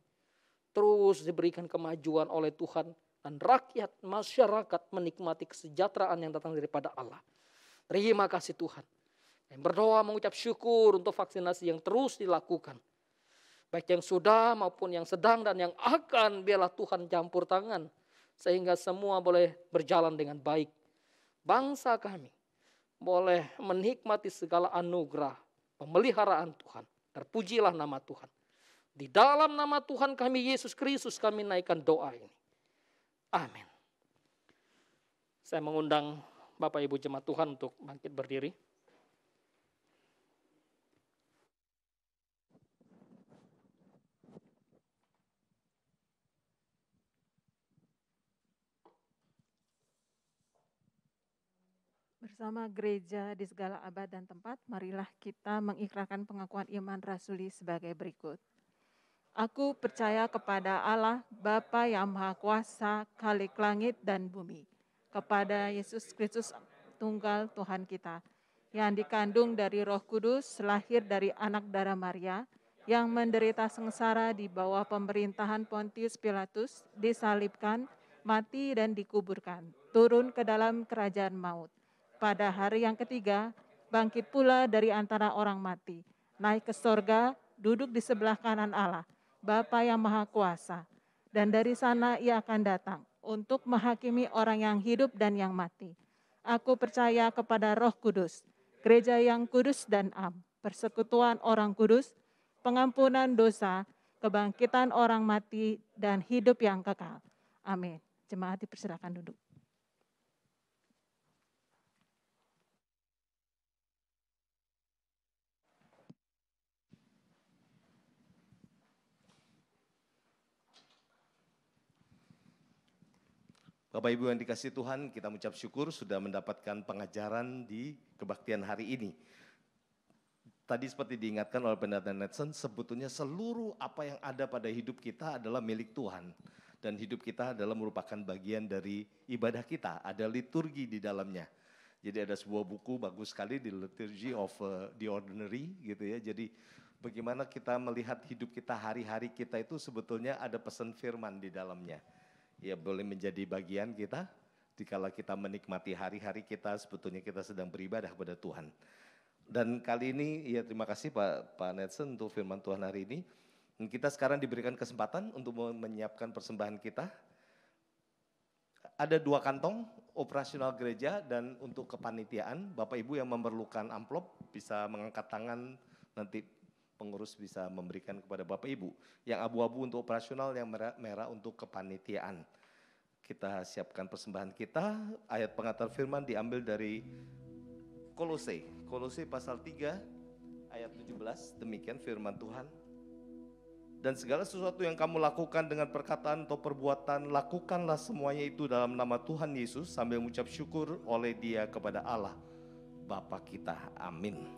terus diberikan kemajuan oleh Tuhan. Dan rakyat, masyarakat menikmati kesejahteraan yang datang daripada Allah. Terima kasih Tuhan. Yang berdoa mengucap syukur untuk vaksinasi yang terus dilakukan. Baik yang sudah maupun yang sedang dan yang akan, biarlah Tuhan campur tangan. Sehingga semua boleh berjalan dengan baik. Bangsa kami boleh menikmati segala anugerah, pemeliharaan Tuhan. Terpujilah nama Tuhan. Di dalam nama Tuhan kami Yesus Kristus kami naikkan doa ini. Amin. Saya mengundang Bapak Ibu jemaat Tuhan untuk bangkit berdiri. Bersama gereja di segala abad dan tempat, marilah kita mengikrarkan pengakuan iman rasuli sebagai berikut. Aku percaya kepada Allah, Bapa yang Maha Kuasa, Khalik langit dan bumi, kepada Yesus Kristus Tunggal Tuhan kita, yang dikandung dari Roh Kudus, lahir dari anak darah Maria, yang menderita sengsara di bawah pemerintahan Pontius Pilatus, disalibkan, mati dan dikuburkan, turun ke dalam kerajaan maut. Pada hari yang ketiga, bangkit pula dari antara orang mati, naik ke sorga, duduk di sebelah kanan Allah, Bapa yang Maha Kuasa. Dan dari sana ia akan datang untuk menghakimi orang yang hidup dan yang mati. Aku percaya kepada Roh Kudus, gereja yang kudus dan am, persekutuan orang kudus, pengampunan dosa, kebangkitan orang mati, dan hidup yang kekal. Amin. Jemaat dipersilakan duduk. Bapak Ibu yang dikasihi Tuhan, kita mengucap syukur sudah mendapatkan pengajaran di kebaktian hari ini. Tadi seperti diingatkan oleh Pendeta Netson, sebetulnya seluruh apa yang ada pada hidup kita adalah milik Tuhan. Dan hidup kita adalah merupakan bagian dari ibadah kita, ada liturgi di dalamnya. Jadi ada sebuah buku bagus sekali, The Liturgy of the Ordinary gitu ya. Jadi bagaimana kita melihat hidup kita, hari-hari kita itu sebetulnya ada pesan firman di dalamnya. Ya boleh menjadi bagian kita, dikala kita menikmati hari-hari kita, sebetulnya kita sedang beribadah kepada Tuhan. Dan kali ini, ya terima kasih Pak Netson untuk firman Tuhan hari ini. Dan kita sekarang diberikan kesempatan untuk menyiapkan persembahan kita. Ada 2 kantong, operasional gereja dan untuk kepanitiaan. Bapak Ibu yang memerlukan amplop bisa mengangkat tangan, nanti pengurus bisa memberikan kepada Bapak Ibu. Yang abu-abu untuk operasional, yang merah untuk kepanitiaan. Kita siapkan persembahan kita. Ayat pengantar firman diambil dari Kolose pasal 3 ayat 17. Demikian firman Tuhan. Dan segala sesuatu yang kamu lakukan dengan perkataan atau perbuatan, lakukanlah semuanya itu dalam nama Tuhan Yesus sambil mengucap syukur oleh Dia kepada Allah Bapa kita. Amin.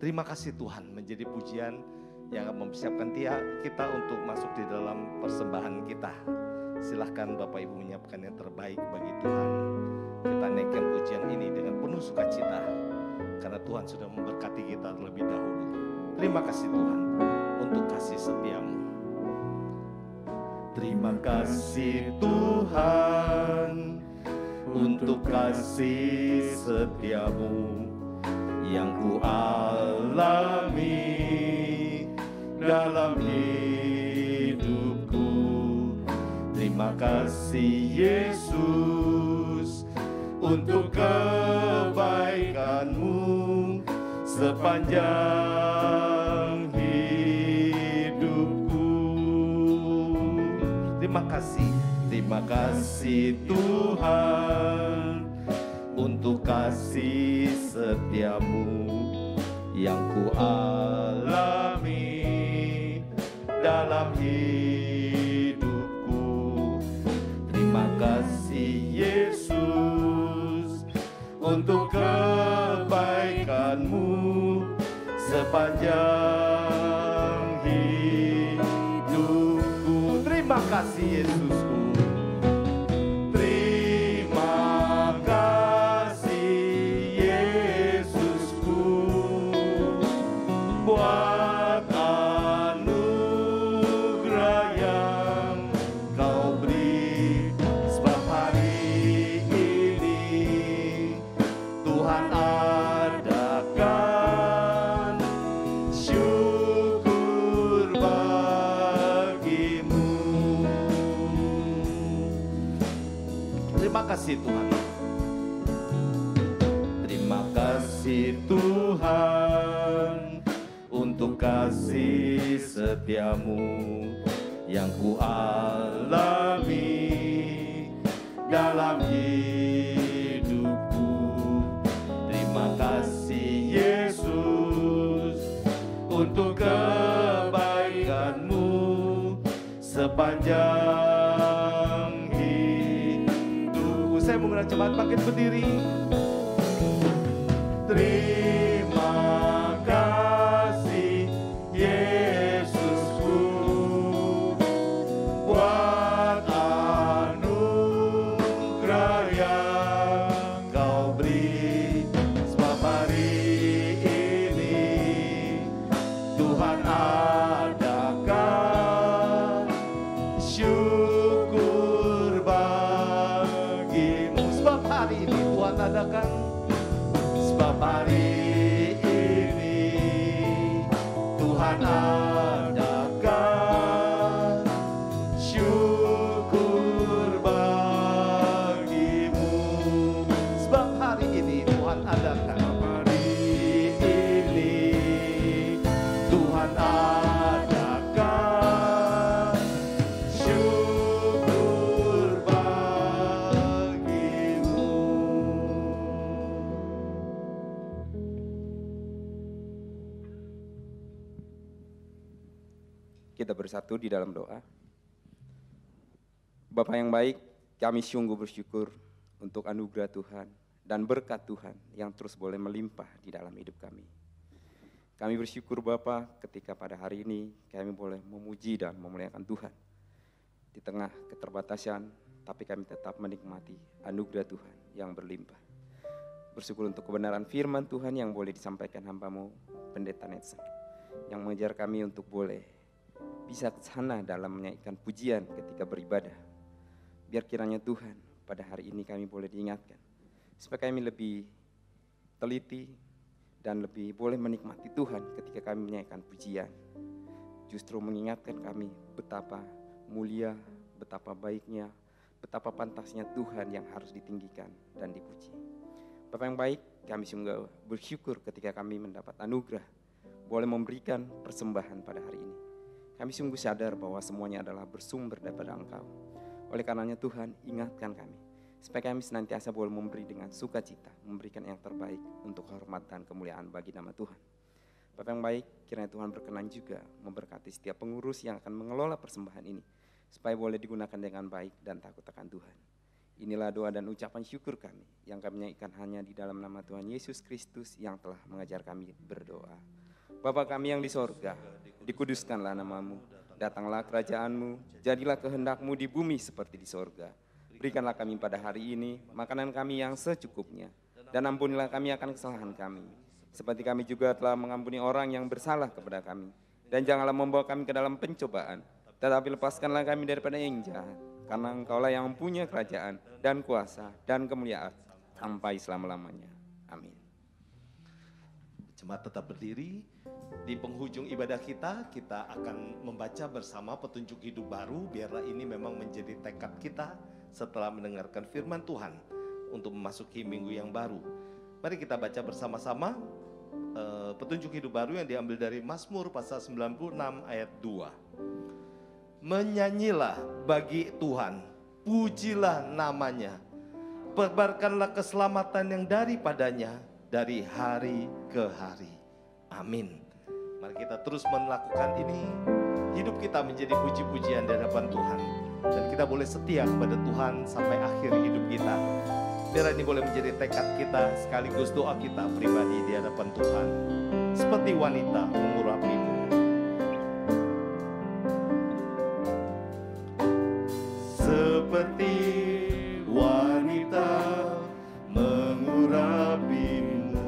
Terima kasih Tuhan, menjadi pujian yang mempersiapkan kita untuk masuk di dalam persembahan kita. Silahkan Bapak Ibu menyiapkan yang terbaik bagi Tuhan. Kita naikkan pujian ini dengan penuh sukacita, karena Tuhan sudah memberkati kita terlebih dahulu. Terima kasih Tuhan untuk kasih setiamu. Terima kasih Tuhan untuk kasih setiamu yang ku alami dalam hidup Terima kasih Yesus untuk kebaikan-Mu sepanjang hidupku. Terima kasih Tuhan untuk kasih setia-Mu yang ku alami dalam hidupku. Terima kasih Yesus untuk kebaikan-Mu sepanjang hidupku. Terima kasih Yesusku. Terima kasih Yesusku buat anugerah yang Kau beri. Sebab hari ini Tuhan adakan syukur bagimu. Terima kasih Tuhan. Terima kasih Tuhan untuk kasih setia-Mu yang ku alami dalam hidupku. Terima kasih Yesus untuk kebaikan-Mu sepanjang hidupku. Saya menggunakan cepat bangkit berdiri. Terima kasih Yesusku buat anugerah yang Kau beri. Sebab hari ini Tuhan adakan syukur bagimu. Sebab hari ini Tuhan adakan. Sebab hari ini Tuhan adakan syukur bagimu. Sebab hari ini Tuhan adakan. Hari ini Tuhan adakan syukur bagimu. Kita bersatu di dalam doa. Bapa yang baik, kami sungguh bersyukur untuk anugerah Tuhan dan berkat Tuhan yang terus boleh melimpah di dalam hidup kami. Kami bersyukur Bapa ketika pada hari ini kami boleh memuji dan memuliakan Tuhan. Di tengah keterbatasan, tapi kami tetap menikmati anugerah Tuhan yang berlimpah. Bersyukur untuk kebenaran firman Tuhan yang boleh disampaikan hamba-Mu, Pendeta Netsen, yang mengajar kami untuk boleh bisa ke sana dalam menyanyikan pujian ketika beribadah. Biar kiranya Tuhan pada hari ini kami boleh diingatkan, supaya kami lebih teliti dan lebih boleh menikmati Tuhan ketika kami menyanyikan pujian. Justru mengingatkan kami betapa mulia, betapa baiknya, betapa pantasnya Tuhan yang harus ditinggikan dan dipuji. Bapa yang baik, kami sungguh bersyukur ketika kami mendapat anugerah boleh memberikan persembahan pada hari ini. Kami sungguh sadar bahwa semuanya adalah bersumber daripada Engkau. Oleh karenanya Tuhan, ingatkan kami, supaya kami senantiasa boleh memberi dengan sukacita, memberikan yang terbaik untuk hormat dan kemuliaan bagi nama Tuhan. Bapa yang baik, kiranya Tuhan berkenan juga memberkati setiap pengurus yang akan mengelola persembahan ini, supaya boleh digunakan dengan baik dan takut akan Tuhan. Inilah doa dan ucapan syukur kami, yang kami nyanyikan hanya di dalam nama Tuhan Yesus Kristus yang telah mengajar kami berdoa. Bapa kami yang di sorga, dikuduskanlah nama-Mu, datanglah kerajaan-Mu, jadilah kehendak-Mu di bumi seperti di sorga. Berikanlah kami pada hari ini makanan kami yang secukupnya, dan ampunilah kami akan kesalahan kami, seperti kami juga telah mengampuni orang yang bersalah kepada kami. Dan janganlah membawa kami ke dalam pencobaan, tetapi lepaskanlah kami daripada yang jahat, karena Engkaulah yang mempunyai kerajaan dan kuasa dan kemuliaan sampai selama-lamanya. Amin. Jemaat tetap berdiri. Di penghujung ibadah kita akan membaca bersama petunjuk hidup baru. Biarlah ini memang menjadi tekad kita setelah mendengarkan firman Tuhan untuk memasuki minggu yang baru. Mari kita baca bersama-sama petunjuk hidup baru yang diambil dari Mazmur pasal 96 ayat 2. Menyanyilah bagi Tuhan, pujilah namanya, perbarkanlah keselamatan yang daripadanya dari hari ke hari. Amin. Mari kita terus melakukan ini. Hidup kita menjadi puji-pujian di hadapan Tuhan. Dan kita boleh setia kepada Tuhan sampai akhir hidup kita. Biar ini boleh menjadi tekad kita sekaligus doa kita pribadi di hadapan Tuhan. Seperti wanita mengurapimu. Seperti wanita mengurapimu,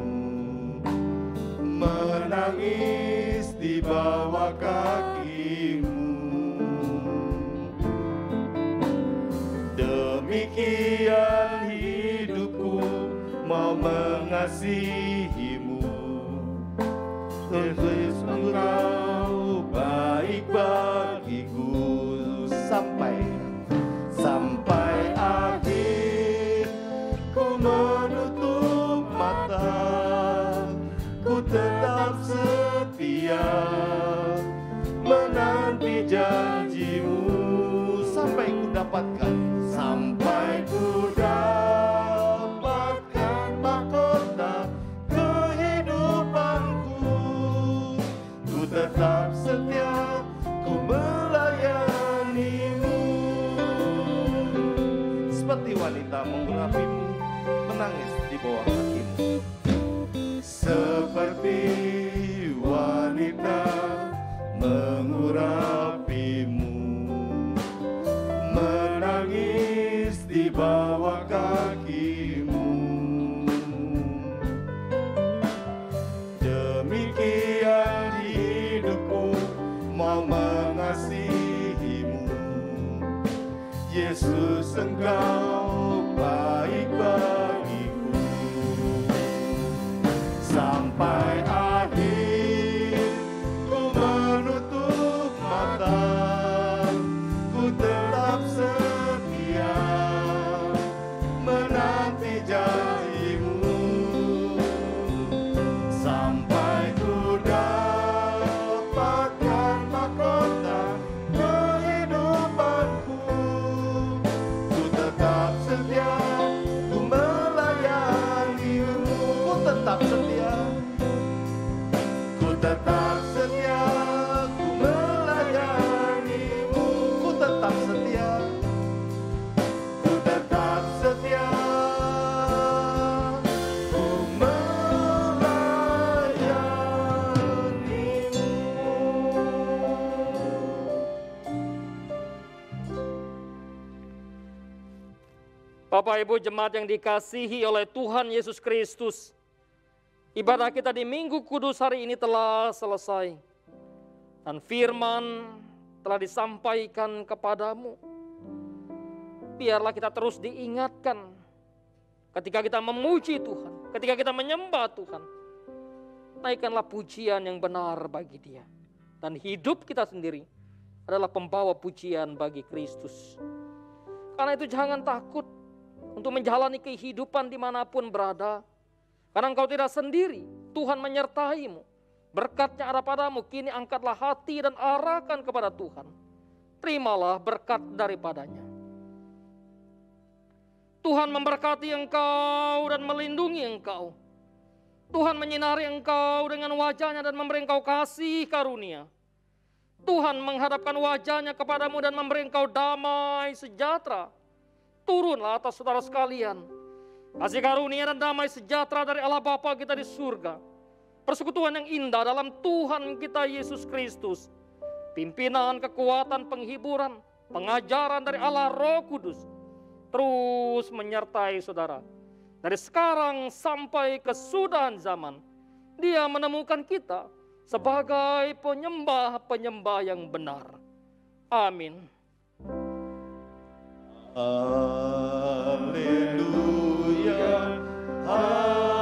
menangis di bawah kakimu. Demikian hidupku mau mengasihimu. Yesus, Engkau baik bagiku sampai akhir. Ku menutup mata, ku tetap setia menanti janjimu sampai ku dapatkan mahkota kehidupanku. Ku tetap setia, ku melayanimu. Seperti wanita mengurapimu, menangis di bawah kakimu. Seperti wanita mengurapimu, menangis di bawah kakimu. Demikian hidupku mau mengasihimu. Yesus, Engkau baik bagiku sampai akhir. Ku menutup mata, ku tetap setia menanti janjimu sampai ku dapatkan mahkota kehidupanku. Ku tetap setia, ku melayanimu. Ku tetap setia, ku tetap setia, ku melayanimu. Ku tetap setia, ku tetap setia, ku melayanimu. Bapak Ibu jemaat yang dikasihi oleh Tuhan Yesus Kristus, ibadah kita di Minggu Kudus hari ini telah selesai. Dan firman telah disampaikan kepadamu. Biarlah kita terus diingatkan ketika kita memuji Tuhan, ketika kita menyembah Tuhan. Naikkanlah pujian yang benar bagi Dia. Dan hidup kita sendiri adalah pembawa pujian bagi Kristus. Karena itu jangan takut untuk menjalani kehidupan dimanapun berada. Karena engkau tidak sendiri, Tuhan menyertaimu. Berkatnya ada padamu, kini angkatlah hati dan arahkan kepada Tuhan. Terimalah berkat daripadanya. Tuhan memberkati engkau dan melindungi engkau. Tuhan menyinari engkau dengan wajahnya dan memberi engkau kasih karunia. Tuhan menghadapkan wajahnya kepadamu dan memberi engkau damai sejahtera. Turunlah atas saudara sekalian. Kasih karunia dan damai sejahtera dari Allah Bapa kita di surga. Persekutuan yang indah dalam Tuhan kita Yesus Kristus. Pimpinan, kekuatan, penghiburan, pengajaran dari Allah Roh Kudus. Terus menyertai saudara. Dari sekarang sampai kesudahan zaman. Dia menemukan kita sebagai penyembah-penyembah yang benar. Amin. Haleluya, haleluya,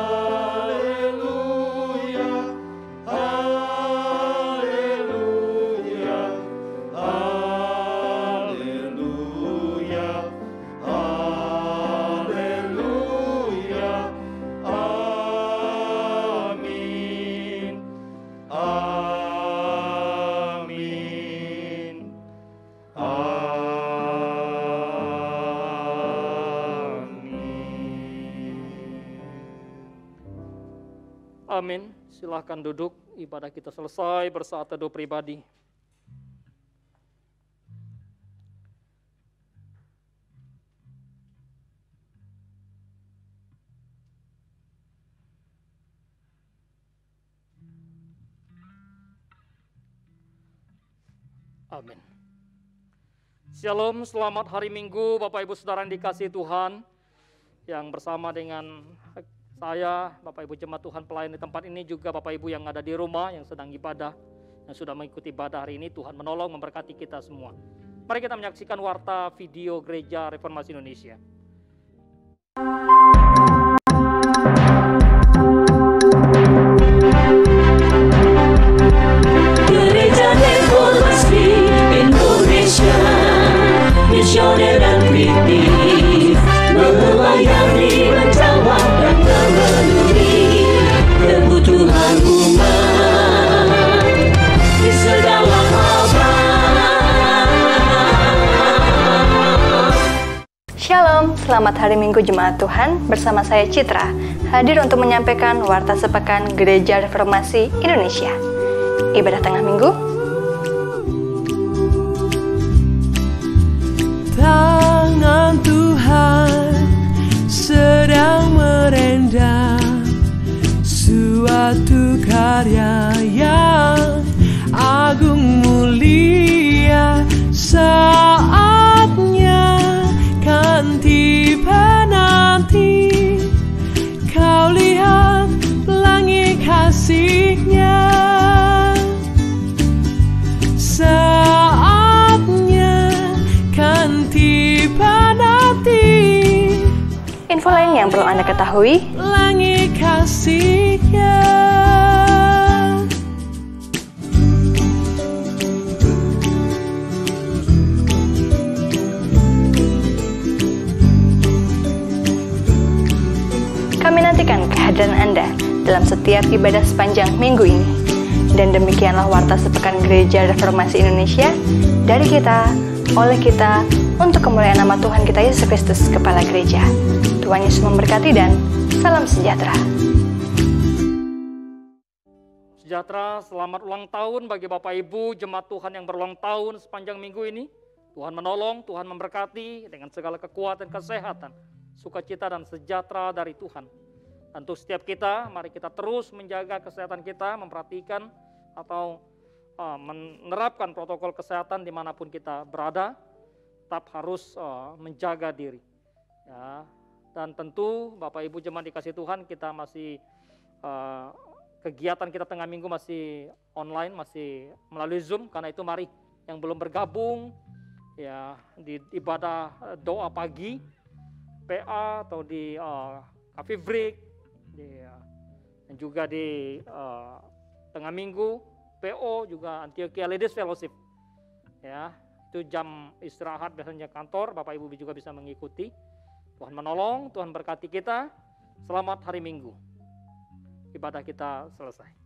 Amin. Silahkan duduk. Ibadah kita selesai bersaat teduh pribadi. Amin. Shalom, selamat hari Minggu Bapak Ibu Saudara yang dikasihi Tuhan. Yang bersama dengan saya, Bapak Ibu Jemaat Tuhan pelayan di tempat ini, juga Bapak Ibu yang ada di rumah, yang sedang ibadah, yang sudah mengikuti ibadah hari ini. Tuhan menolong, memberkati kita semua. Mari kita menyaksikan warta video Gereja Reformasi Indonesia. Gereja Reformasi Indonesia, misioner dan kritis, melayani, menjawab dan memenuhi kebutuhan umat di segala abad. Shalom, selamat hari Minggu Jemaat Tuhan. Bersama saya Citra, hadir untuk menyampaikan warta sepekan Gereja Reformasi Indonesia. Ibadah tengah minggu. Tangan Tuhan sedang merendam suatu karya yang agung mulia. Saatnya kan tiba nanti, kau lihat pelangi kasih-Nya. Saatnya kan tiba nanti. Info lain yang perlu Anda ketahui. Pelangi kasih-Nya. Kami nantikan kehadiran Anda dalam setiap ibadah sepanjang minggu ini. Dan demikianlah warta sepekan Gereja Reformasi Indonesia, dari kita, oleh kita, untuk kemuliaan nama Tuhan kita Yesus Kristus, Kepala Gereja. Tuhan Yesus memberkati dan salam sejahtera. Sejahtera, selamat ulang tahun bagi Bapak Ibu Jemaat Tuhan yang berulang tahun sepanjang minggu ini. Tuhan menolong, Tuhan memberkati dengan segala kekuatan, kesehatan, sukacita dan sejahtera dari Tuhan. Dan untuk setiap kita, mari kita terus menjaga kesehatan kita, memperhatikan atau menerapkan protokol kesehatan dimanapun kita berada. Tetap harus menjaga diri. Ya. Dan tentu Bapak Ibu Jemaat dikasih Tuhan, kita masih kegiatan kita tengah minggu masih online, masih melalui Zoom. Karena itu mari yang belum bergabung ya di ibadah doa pagi PA atau di Cafe Break dan juga di tengah minggu PO juga Antioquia Ladies Fellowship ya, itu jam istirahat biasanya kantor, Bapak Ibu juga bisa mengikuti. Tuhan menolong, Tuhan berkati kita. Selamat hari Minggu. Ibadah kita selesai.